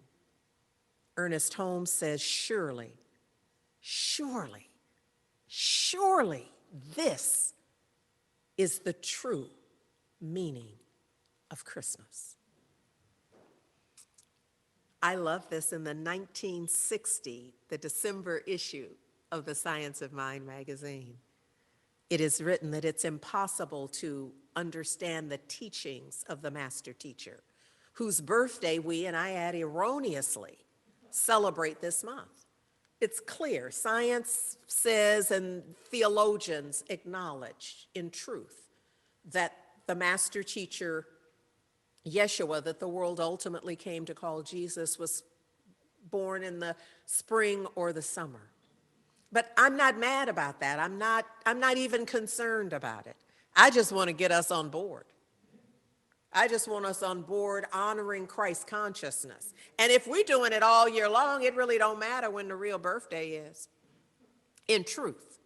Speaker 4: Ernest Holmes says, surely, surely, surely this is the true meaning of Christmas. I love this. In the 1960, the December issue of the Science of Mind magazine, it is written that it's impossible to understand the teachings of the master teacher, whose birthday we, and I add erroneously, celebrate this month. It's clear. Science says and theologians acknowledge in truth that the master teacher, Yeshua, that the world ultimately came to call Jesus, was born in the spring or the summer. But I'm not mad about that. I'm not even concerned about it. I just want to get us on board. I just want us on board honoring Christ's consciousness. And if we're doing it all year long, it really don't matter when the real birthday is, in truth.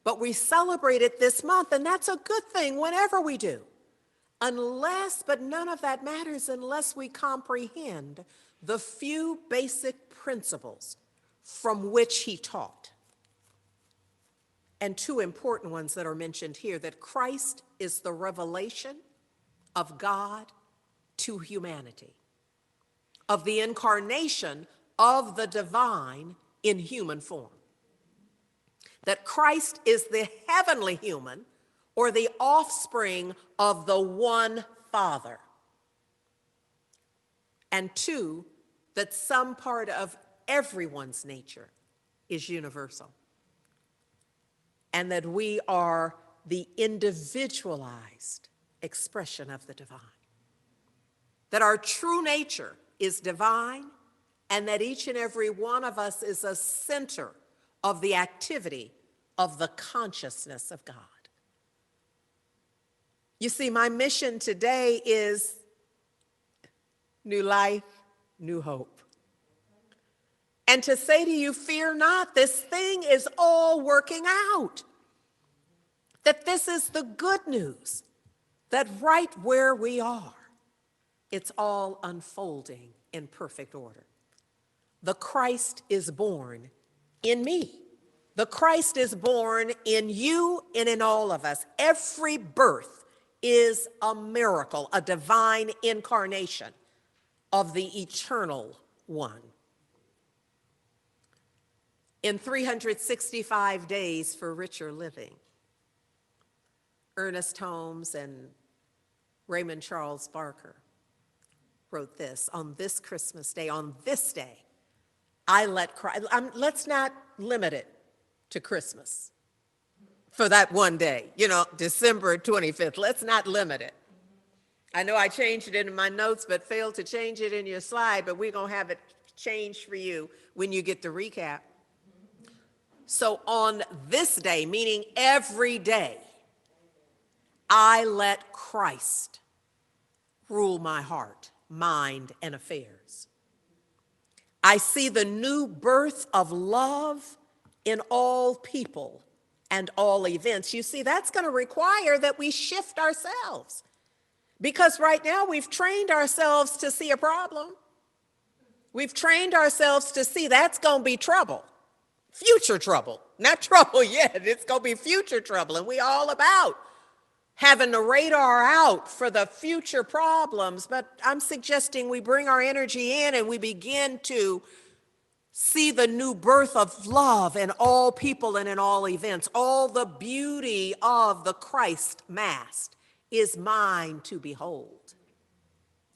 Speaker 4: But we celebrate it this month, and that's a good thing whenever we do. Unless, but none of that matters unless we comprehend the few basic principles from which he taught. And two important ones that are mentioned here, that Christ is the revelation of God to humanity, of the incarnation of the divine in human form. That Christ is the heavenly human, or the offspring of the one Father. And two, that some part of everyone's nature is universal. And that we are the individualized expression of the divine. That our true nature is divine, and that each and every one of us is a center of the activity of the consciousness of God. You see, my mission today is new life, new hope. And to say to you, fear not, this thing is all working out. That this is the good news, that right where we are, it's all unfolding in perfect order. The Christ is born in me. The Christ is born in you and in all of us. Every birth is a miracle, a divine incarnation of the eternal one. In 365 Days for Richer Living, Ernest Holmes and Raymond Charles Barker wrote this: on this Christmas day, on this day, I let Christ, let's not limit it to Christmas for that one day, December 25th. Let's not limit it. I know I changed it in my notes, but failed to change it in your slide, but we're going to have it changed for you when you get the recap. So on this day, meaning every day, I let Christ rule my heart, mind, and affairs. I see the new birth of love in all people and all events. You see, that's going to require that we shift ourselves. Because right now we've trained ourselves to see a problem. We've trained ourselves to see that's going to be trouble. Future trouble, not trouble yet. It's going to be future trouble. And we all about having the radar out for the future problems. But I'm suggesting we bring our energy in and we begin to see the new birth of love in all people and in all events. All the beauty of the Christ Mass is mine to behold.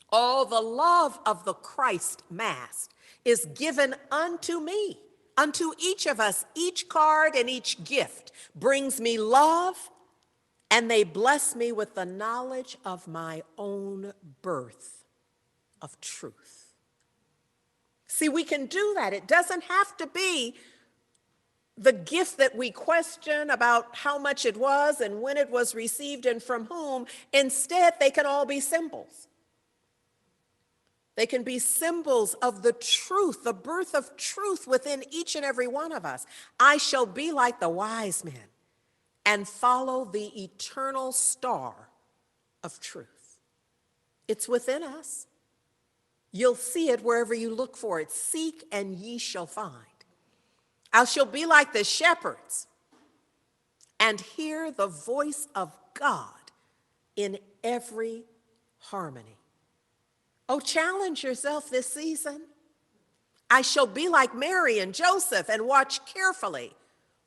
Speaker 4: All the love of the Christ Mass is given unto me, unto each of us. Each card and each gift brings me love, and they bless me with the knowledge of my own birth of truth. See, we can do that. It doesn't have to be the gift that we question about how much it was and when it was received and from whom. Instead, they can all be symbols. They can be symbols of the truth, the birth of truth within each and every one of us. I shall be like the wise men and follow the eternal star of truth. It's within us. You'll see it wherever you look for it. Seek and ye shall find. I shall be like the shepherds and hear the voice of God in every harmony. Oh, challenge yourself this season. I shall be like Mary and Joseph and watch carefully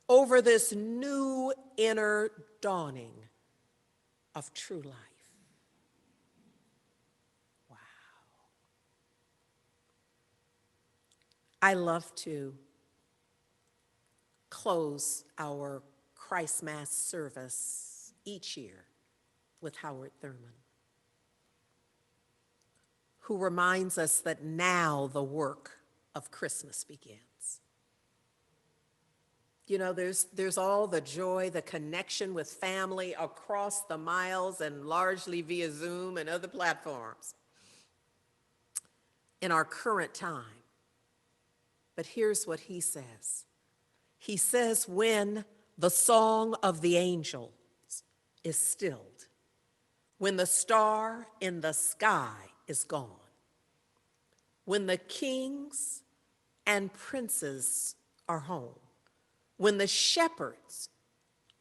Speaker 4: over this new inner dawning of true life. Wow. I love to close our Christ Mass service each year with Howard Thurman, who reminds us that now the work of Christmas begins. You know, there's all the joy, the connection with family across the miles and largely via Zoom and other platforms in our current time. But here's what he says. He says, when the song of the angels is stilled, when the star in the sky is gone, when the kings and princes are home, when the shepherds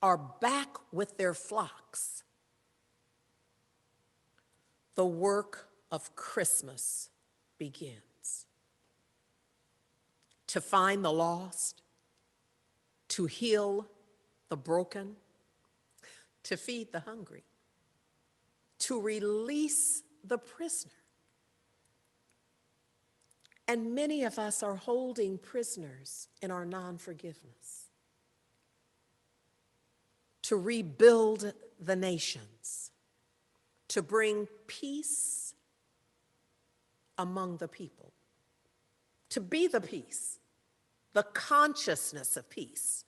Speaker 4: are back with their flocks, the work of Christmas begins. To find the lost, to heal the broken, to feed the hungry, to release the prisoner. And many of us are holding prisoners in our non-forgiveness. To rebuild the nations, to bring peace among the people, to be the peace, the consciousness of peace,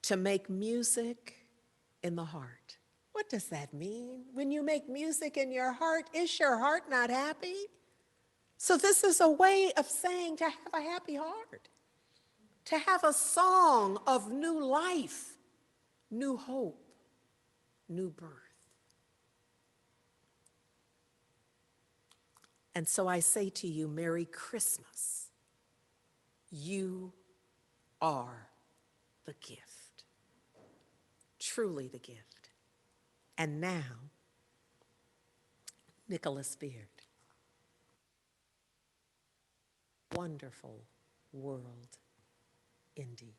Speaker 4: to make music in the heart. What does that mean? When you make music in your heart, is your heart not happy? So this is a way of saying to have a happy heart, to have a song of new life, new hope, new birth. And so I say to you, Merry Christmas. You are the gift, truly the gift. And now, Nicholas Beard. Wonderful world indeed.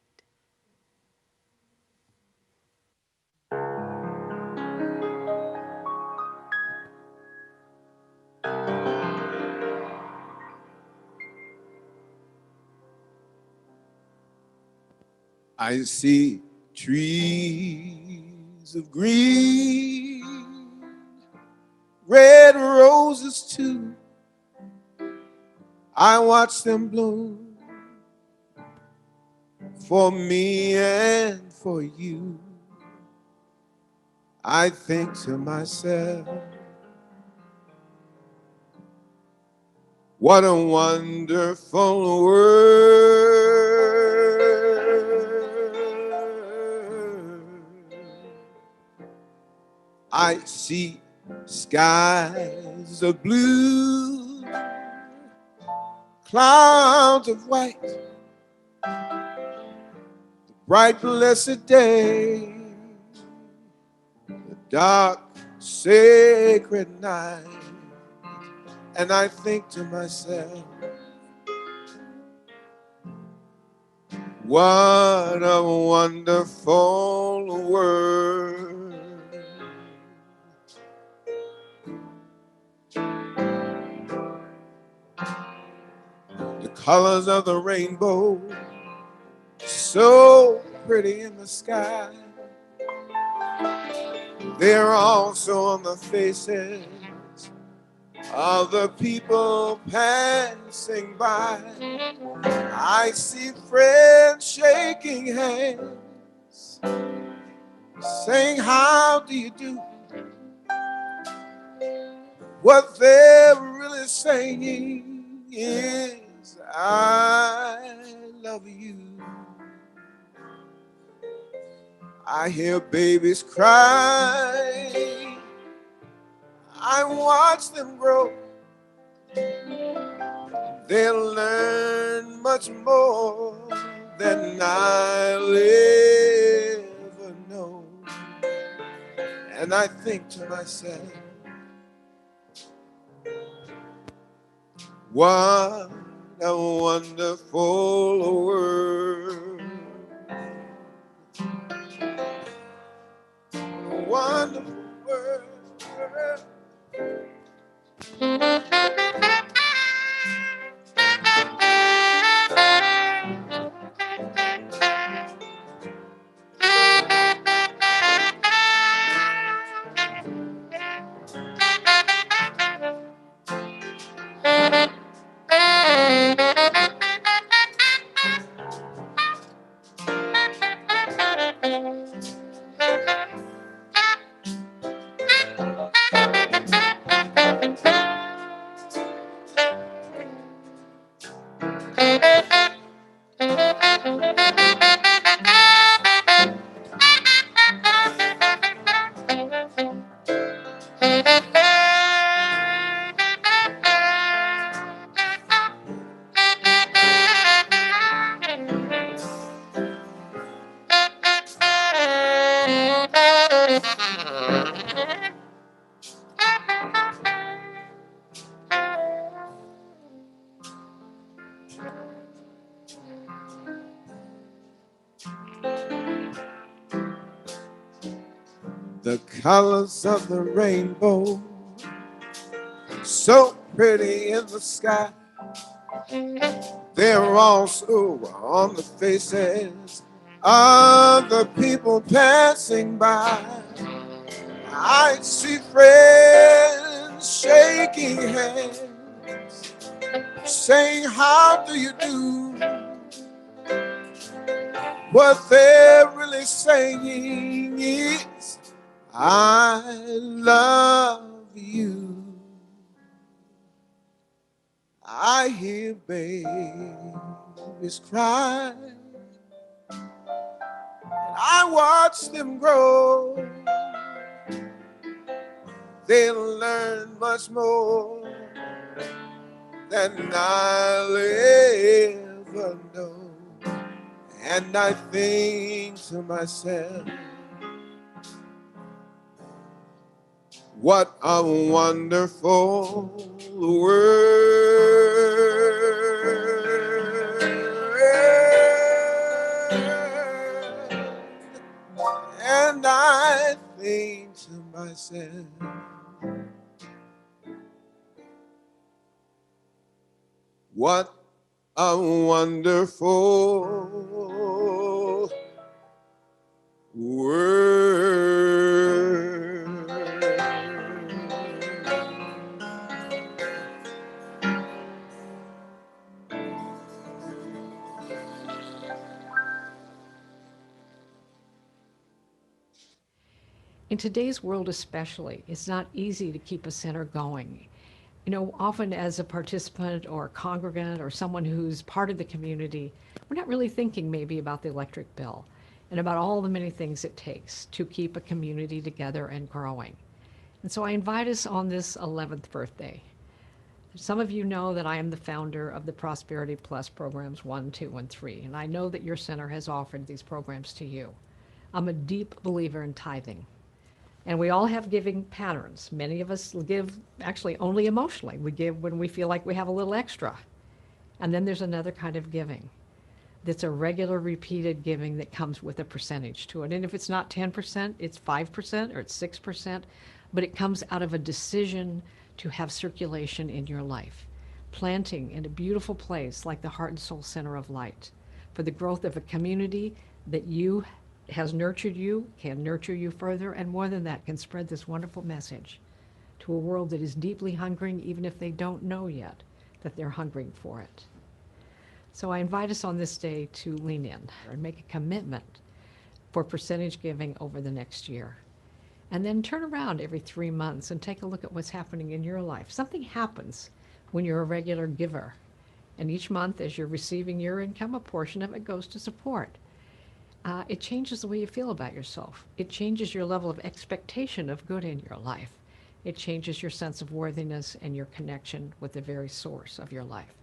Speaker 5: I see trees of green, red roses too. I watch them bloom for me and for you. I think to myself, what a wonderful world. I see skies of blue, clouds of white, the bright blessed day, the dark sacred night. And I think to myself, What a wonderful world. The colors of the rainbow, so pretty in the sky. They're also on the faces of the people passing by. I see friends shaking hands, saying, how do you do? What they're really saying is, I love you. I hear babies cry. I watch them grow. They'll learn much more than I'll ever know. And I think to myself, what a wonderful world. A wonderful world. The colors of the rainbow, so pretty in the sky. They're also on the faces of the people passing by. I see friends shaking hands, saying, how do you do? What they're really saying is, I love you. I hear babies cry. I watch them grow. They'll learn much more than I'll ever know. And I think to myself, what a wonderful world. And I think to myself, what a wonderful world.
Speaker 6: In today's world, especially, it's not easy to keep a center going. Often as a participant or a congregant or someone who's part of the community, we're not really thinking maybe about the electric bill and about all the many things it takes to keep a community together and growing. And so I invite us on this 11th birthday. Some of you know that I am the founder of the Prosperity Plus programs 1, 2, and 3, and I know that your center has offered these programs to you. I'm a deep believer in tithing. And we all have giving patterns. Many of us give actually only emotionally. We give when we feel like we have a little extra. And then there's another kind of giving. that's a regular repeated giving that comes with a percentage to it. And if it's not 10%, it's 5% or it's 6%, but it comes out of a decision to have circulation in your life. Planting in a beautiful place like the Heart and Soul Center of Light for the growth of a community that you has nurtured you, can nurture you further, and more than that, can spread this wonderful message to a world that is deeply hungering, even if they don't know yet that they're hungering for it. So I invite us on this day to lean in and make a commitment for percentage giving over the next year. And then turn around every 3 months and take a look at what's happening in your life. Something happens when you're a regular giver. And each month, as you're receiving your income, a portion of it goes to support. It changes the way you feel about yourself. It changes your level of expectation of good in your life. It changes your sense of worthiness and your connection with the very source of your life.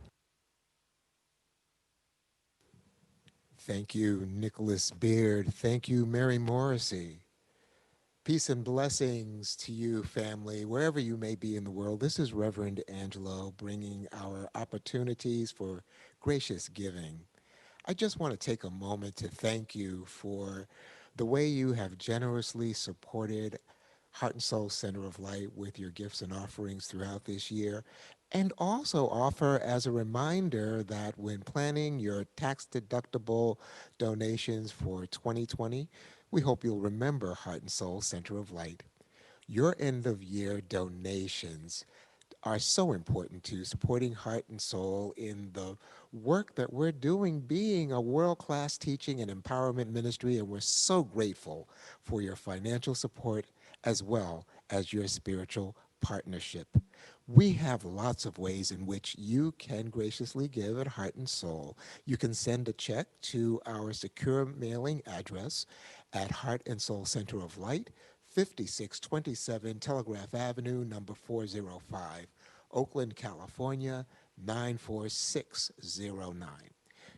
Speaker 7: Thank you, Nicholas Beard. Thank you, Mary Morrissey. Peace and blessings to you, family, wherever you may be in the world. This is Reverend Angelo bringing our opportunities for gracious giving. I just want to take a moment to thank you for the way you have generously supported Heart and Soul Center of Light with your gifts and offerings throughout this year. And also offer as a reminder that when planning your tax deductible donations for 2020, we hope you'll remember Heart and Soul Center of Light. Your end of year donations are so important to supporting Heart and Soul in the work that we're doing, being a world-class teaching and empowerment ministry, and we're so grateful for your financial support as well as your spiritual partnership. We have lots of ways in which you can graciously give at Heart and Soul. You can send a check to our secure mailing address at Heart and Soul Center of Light, 5627 Telegraph Avenue, number 405, Oakland, California, 94609.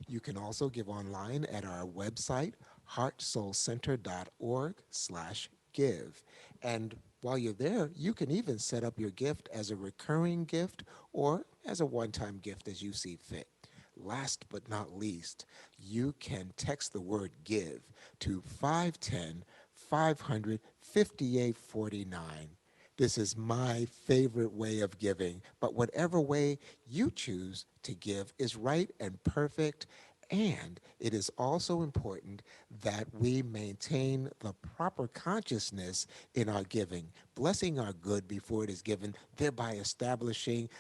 Speaker 7: You can also give online at our website, heartsoulcenter.org/give. And while you're there, you can even set up your gift as a recurring gift or as a one-time gift as you see fit. Last but not least, you can text the word give to 510 500 5849. This is my favorite way of giving, but whatever way you choose to give is right and perfect. And it is also important that we maintain the proper consciousness in our giving, blessing our good before it is given, thereby establishing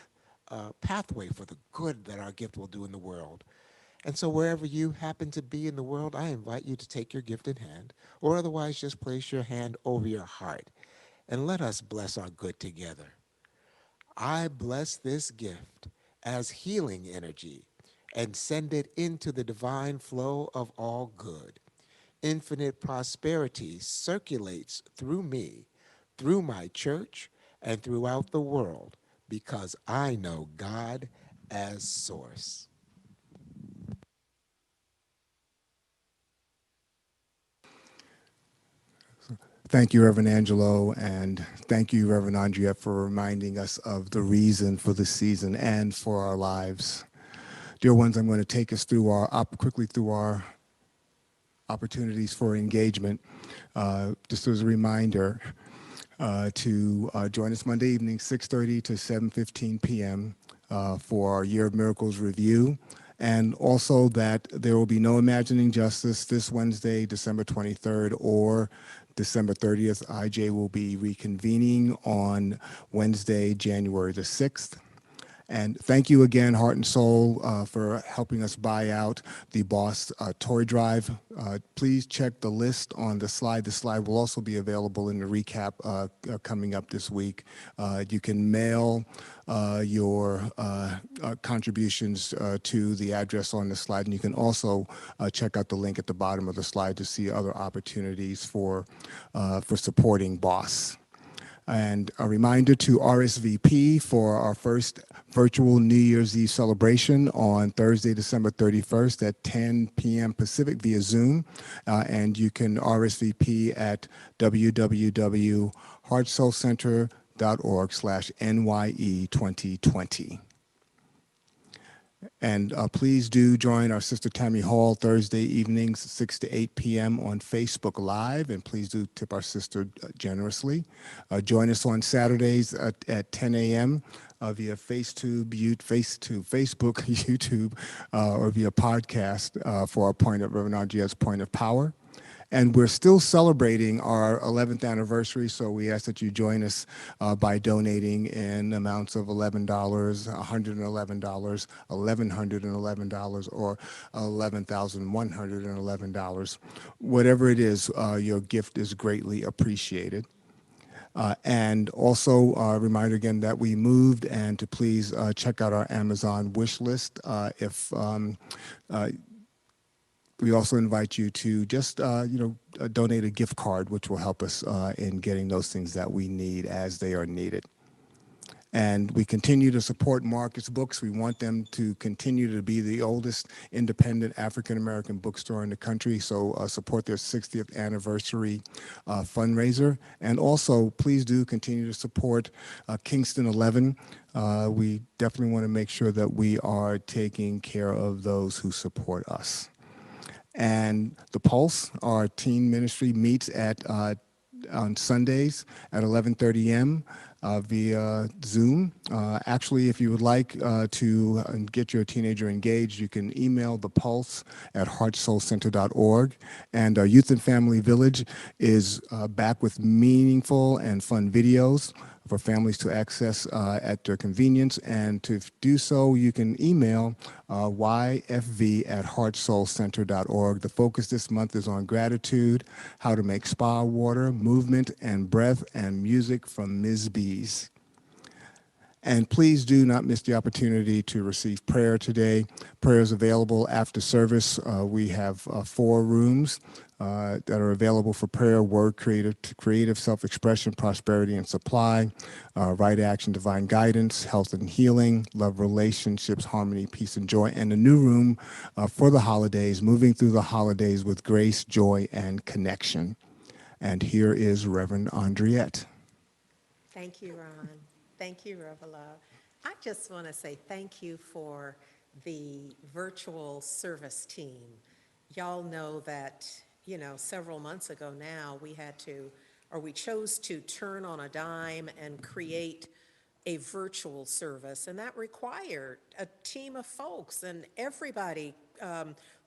Speaker 7: a pathway for the good that our gift will do in the world. And so wherever you happen to be in the world, I invite you to take your gift in hand, or otherwise just place your hand over your heart, and let us bless our good together. I bless this gift as healing energy and send it into the divine flow of all good. Infinite prosperity circulates through me, through my church, and throughout the world because I know God as source.
Speaker 3: Thank you, Reverend Angelo, and thank you, Reverend Andrea, for reminding us of the reason for the season and for our lives. Dear ones, I'm going to take us through quickly through our opportunities for engagement. Just as a reminder, to join us Monday evening, 6:30 to 7:15 p.m. For our Year of Miracles review. And also that there will be no Imagining Justice this Wednesday, December 23rd, or December 30th. IJ will be reconvening on Wednesday, January the 6th. And thank you again, Heart and Soul, for helping us buy out the Boss toy drive. Please check the list on the slide. The slide will also be available in the recap coming up this week. You can mail your contributions to the address on the slide, and you can also check out the link at the bottom of the slide to see other opportunities for supporting Boss. And a reminder to RSVP for our first virtual New Year's Eve celebration on Thursday, December 31st at 10 p.m. Pacific via Zoom. And you can RSVP at www.heartsoulcenter.org/NYE 2020. And please do join our sister Tammy Hall Thursday evenings, 6 to 8 p.m. on Facebook Live. And please do tip our sister generously. Join us on Saturdays at 10 a.m. Via Facebook, YouTube, or via podcast for our point of Reverend RGS Point of Power. And we're still celebrating our 11th anniversary, so we ask that you join us by donating in amounts of $11, $111, $1,111, or $11,111. Whatever it is, your gift is greatly appreciated. And also, a reminder again that we moved, and to please check out our Amazon wish list. If We also invite you to just donate a gift card, which will help us in getting those things that we need as they are needed. And we continue to support Marcus Books. We want them to continue to be the oldest independent African American bookstore in the country. So support their 60th anniversary fundraiser. And also, please do continue to support Kingston 11. We definitely want to make sure that we are taking care of those who support us. And the Pulse, our teen ministry, meets at on Sundays at 11:30 a.m. Via Zoom. Actually, if you would like to get your teenager engaged, you can email the Pulse at heartsoulcenter.org. And Youth and Family Village is back with meaningful and fun videos for families to access at their convenience. And to do so, you can email yfv@heartsoulcenter.org. The focus this month is on gratitude, how to make spa water, movement, and breath, and music from Ms. B's. And please do not miss the opportunity to receive prayer today. Prayer is available after service. We have 4 rooms that are available for prayer: word, creative self-expression, prosperity and supply, right action, divine guidance, health and healing, love, relationships, harmony, peace and joy, and a new room for the holidays, moving through the holidays with grace, joy, and connection. And here is Reverend Andriette.
Speaker 4: Thank you, Ron. Thank you, Revela. I just want to say thank you for the virtual service team. Y'all know that, several months ago now, we chose to turn on a dime and create a virtual service, and that required a team of folks and everybody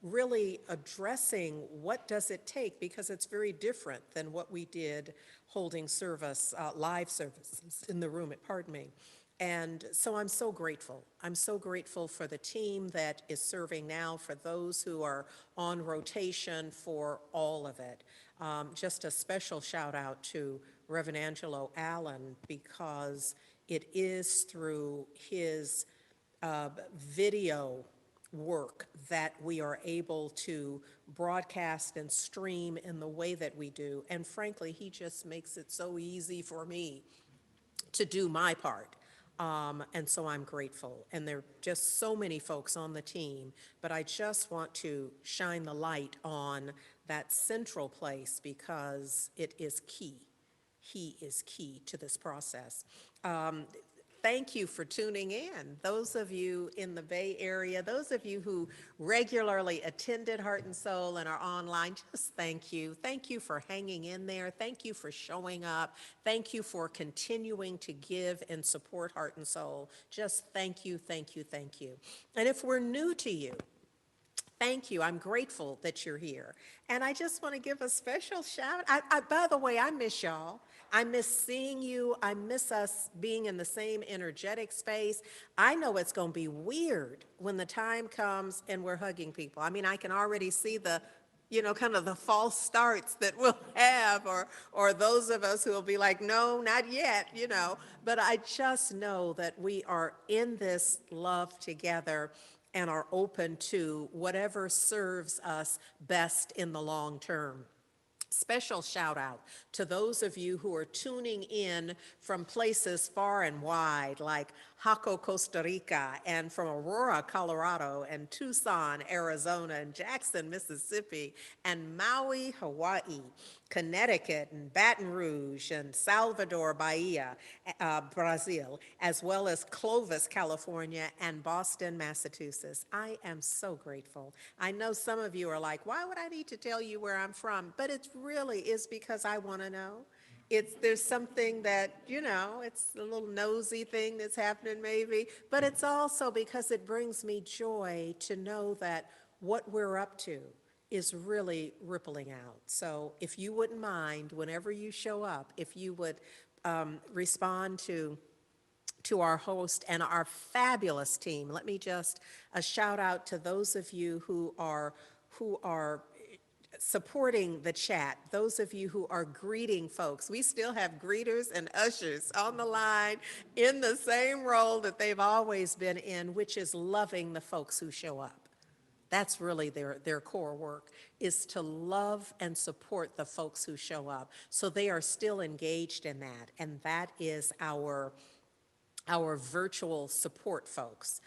Speaker 4: really addressing what does it take, because it's very different than what we did holding service, live services in the room, pardon me. And so I'm so grateful. I'm so grateful for the team that is serving now, for those who are on rotation, for all of it. Just a special shout out to Reverend Angelo Allen, because it is through his video work that we are able to broadcast and stream in the way that we do. And frankly, he just makes it so easy for me to do my part. And so I'm grateful. And there are just so many folks on the team, but I just want to shine the light on that central place, because it is key. He is key to this process. Thank you for tuning in. Those of you in the Bay Area, those of you who regularly attended Heart and Soul and are online, just thank you. Thank you for hanging in there. Thank you for showing up. Thank you for continuing to give and support Heart and Soul. Just thank you, thank you, thank you. And if we're new to you, thank you. I'm grateful that you're here. And I just want to give a special shout. By the way, I miss y'all. I miss seeing you. I miss us being in the same energetic space. I know it's going to be weird when the time comes and we're hugging people. I mean, I can already see the kind of the false starts that we'll have, or those of us who will be like, no, not yet. But I just know that we are in this love together and are open to whatever serves us best in the long term. Special shout out to those of you who are tuning in from places far and wide, like Jaco, Costa Rica, and from Aurora, Colorado, and Tucson, Arizona, and Jackson, Mississippi, and Maui, Hawaii. Connecticut and Baton Rouge and Salvador Bahia, Brazil, as well as Clovis, California, and Boston, Massachusetts. I am so grateful. I know some of you are like, why would I need to tell you where I'm from? But it really is because I want to know. There's something that, it's a little nosy thing that's happening maybe, but it's also because it brings me joy to know that what we're up to is really rippling out. So if you wouldn't mind, whenever you show up, if you would respond to our host and our fabulous team. Let me just a shout out to those of you who are supporting the chat, those of you who are greeting folks. We still have greeters and ushers on the line in the same role that they've always been in, which is loving the folks who show up. That's really their core work, is to love and support the folks who show up. So they are still engaged in that, and that is our virtual support folks.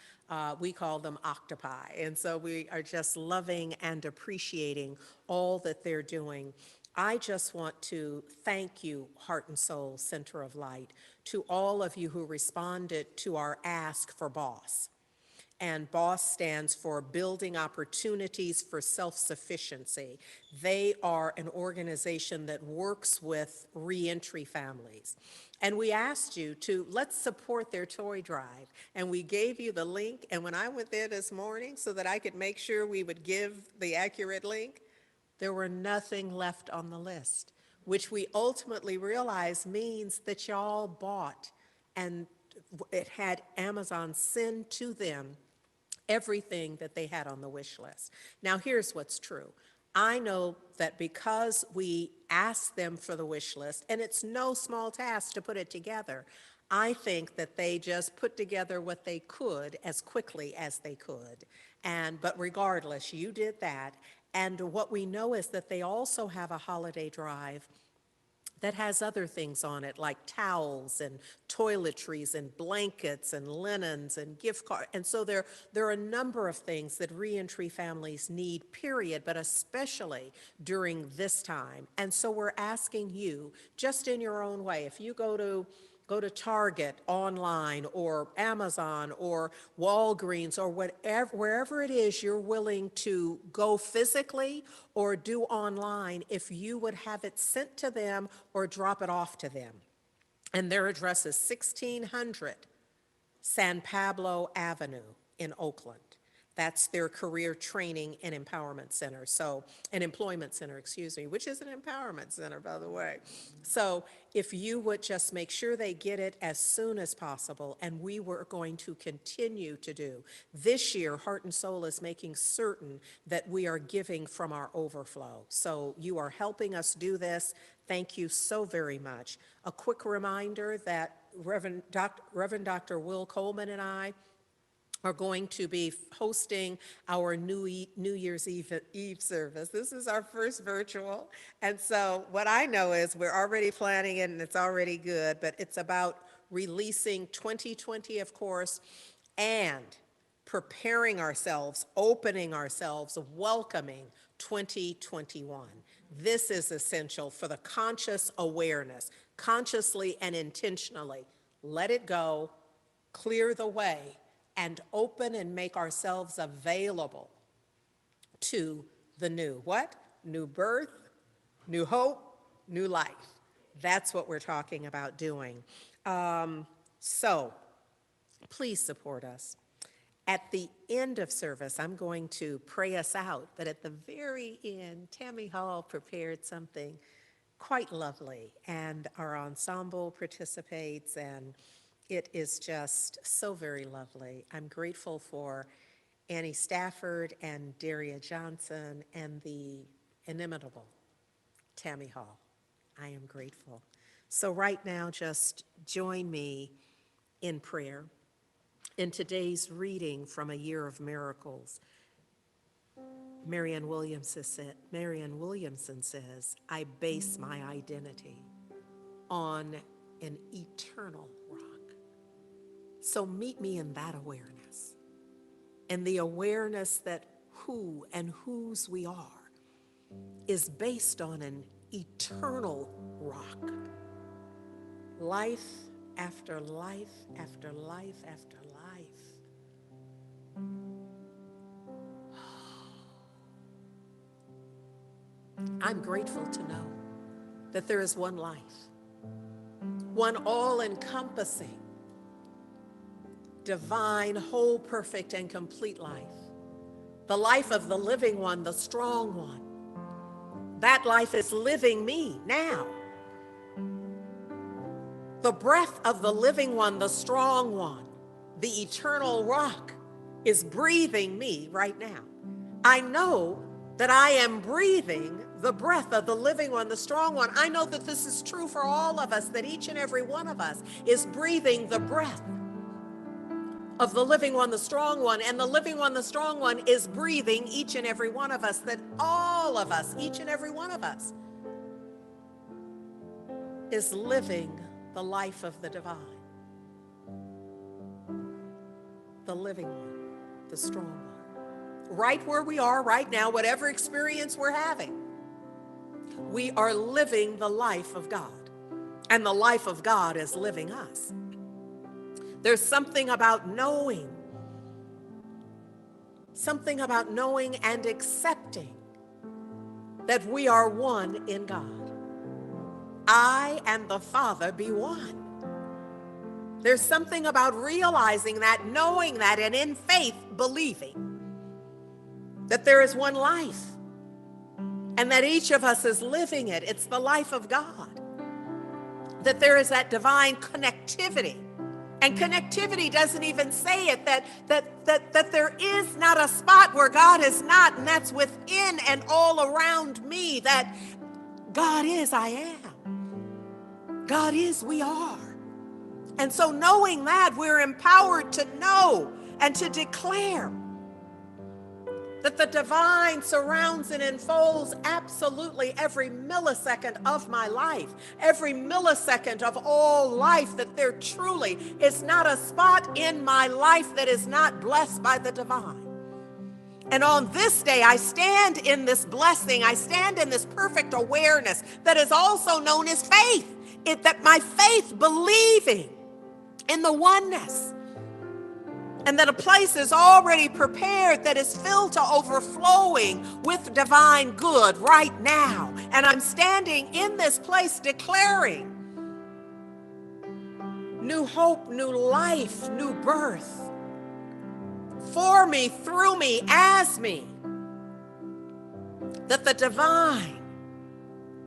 Speaker 4: We call them octopi. And so we are just loving and appreciating all that they're doing. I just want to thank you, Heart and Soul Center of Light, to all of you who responded to our ask for BOSS. And BOSS stands for Building Opportunities for Self-Sufficiency. They are an organization that works with reentry families. And we asked you to, let's support their toy drive. And we gave you the link, and when I went there this morning so that I could make sure we would give the accurate link, there were nothing left on the list, which we ultimately realized means that y'all bought, and it had Amazon send to them everything that they had on the wish list. Now, here's what's true. I know that because we asked them for the wish list, and it's no small task to put it together, I think that they just put together what they could as quickly as they could. But regardless, you did that. And what we know is that they also have a holiday drive that has other things on it, like towels and toiletries and blankets and linens and gift cards. And so there are a number of things that reentry families need, period, but especially during this time. And so we're asking you, just in your own way, if you go to Target online or Amazon or Walgreens or whatever, wherever it is you're willing to go physically or do online, if you would have it sent to them or drop it off to them. And their address is 1600 San Pablo Avenue in Oakland. That's their career training and empowerment center. So, an employment center, excuse me, which is an empowerment center, by the way. So, if you would just make sure they get it as soon as possible, and we were going to continue to do. This year, Heart and Soul is making certain that we are giving from our overflow. So, you are helping us do this. Thank you so very much. A quick reminder that Reverend Dr. Will Coleman and I are going to be hosting our New Year's Eve service. This is our first virtual. And so what I know is we're already planning it and it's already good, but it's about releasing 2020, of course, and preparing ourselves, opening ourselves, welcoming 2021. This is essential for the conscious awareness, consciously and intentionally. Let it go, clear the way, and open and make ourselves available to the new. What? New birth, new hope, new life. That's what we're talking about doing. So please support us. At the end of service, I'm going to pray us out, but at the very end, Tammy Hall prepared something quite lovely, and our ensemble participates, and it is just so very lovely. I'm grateful for Annie Stafford and Daria Johnson and the inimitable Tammy Hall. I am grateful. So right now, just join me in prayer. In today's reading from A Year of Miracles, Marianne Williamson says, I base my identity on an eternal rock. So meet me in that awareness, and the awareness that who and whose we are is based on an eternal rock. Life after life after life after life. I'm grateful to know that there is one life, one all-encompassing, divine, whole, perfect, and complete life. The life of the living one, the strong one. That life is living me now. The breath of the living one, the strong one, the eternal rock, is breathing me right now. I know that I am breathing the breath of the living one, the strong one. I know that this is true for all of us, that each and every one of us is breathing the breath of the living one, the strong one, and the living one, the strong one is breathing each and every one of us, that all of us, each and every one of us, is living the life of the divine. The living one, the strong one. Right where we are right now, whatever experience we're having, we are living the life of God. And the life of God is living us. There's something about knowing and accepting that we are one in God. I and the Father be one. There's something about realizing that, knowing that, and in faith believing that there is one life and that each of us is living it. It's the life of God. That there is that divine connectivity. And connectivity doesn't even say it, that there is not a spot where God is not, and that's within and all around me, that God is, I am. God is, we are. And so knowing that, we're empowered to know and to declare that the divine surrounds and enfolds absolutely every millisecond of my life, every millisecond of all life, that there truly is not a spot in my life that is not blessed by the divine. And on this day, I stand in this blessing, I stand in this perfect awareness that is also known as faith, that my faith believing in the oneness, and that a place is already prepared that is filled to overflowing with divine good right now. And I'm standing in this place declaring new hope, new life, new birth for me, through me, as me. That the divine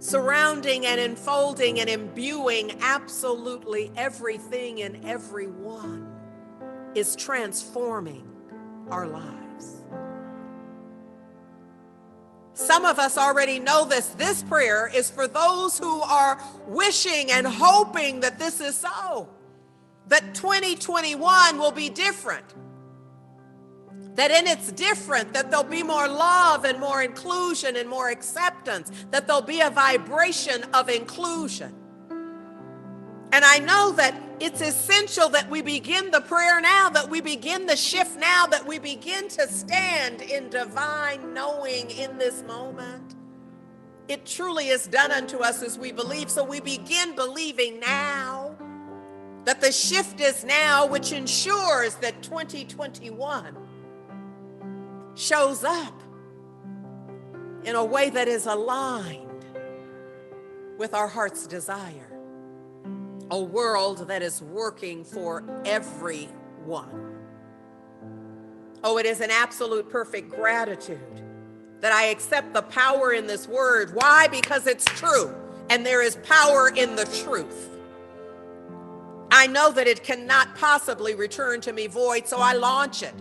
Speaker 4: surrounding and enfolding and imbuing absolutely everything and everyone is transforming our lives. Some of us already know this. This prayer is for those who are wishing and hoping that this is so, that 2021 will be different, that in it's different, that there'll be more love and more inclusion and more acceptance, that there'll be a vibration of inclusion. And I know that it's essential that we begin the prayer now, that we begin the shift now, that we begin to stand in divine knowing in this moment. It truly is done unto us as we believe. So we begin believing now that the shift is now, which ensures that 2021 shows up in a way that is aligned with our heart's desire. A world that is working for everyone. Oh, it is an absolute perfect gratitude that I accept the power in this word. Why? Because it's true, and there is power in the truth. I know that it cannot possibly return to me void, so I launch it.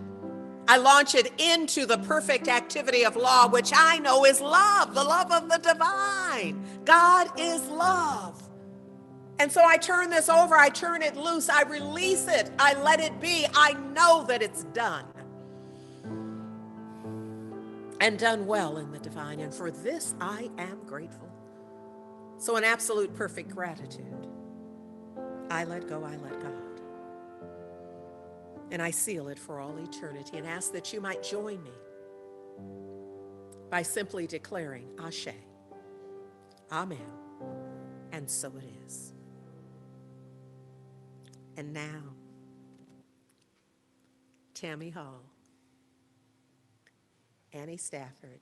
Speaker 4: I launch it into the perfect activity of law, which I know is love, the love of the divine. God is love. And so I turn this over, I turn it loose, I release it, I let it be. I know that it's done. And done well in the divine. And for this, I am grateful. So in absolute perfect gratitude, I let go, I let God. And I seal it for all eternity and ask that you might join me by simply declaring Ashe, Amen. And so it is. And now, Tammy Hall, Annie Stafford.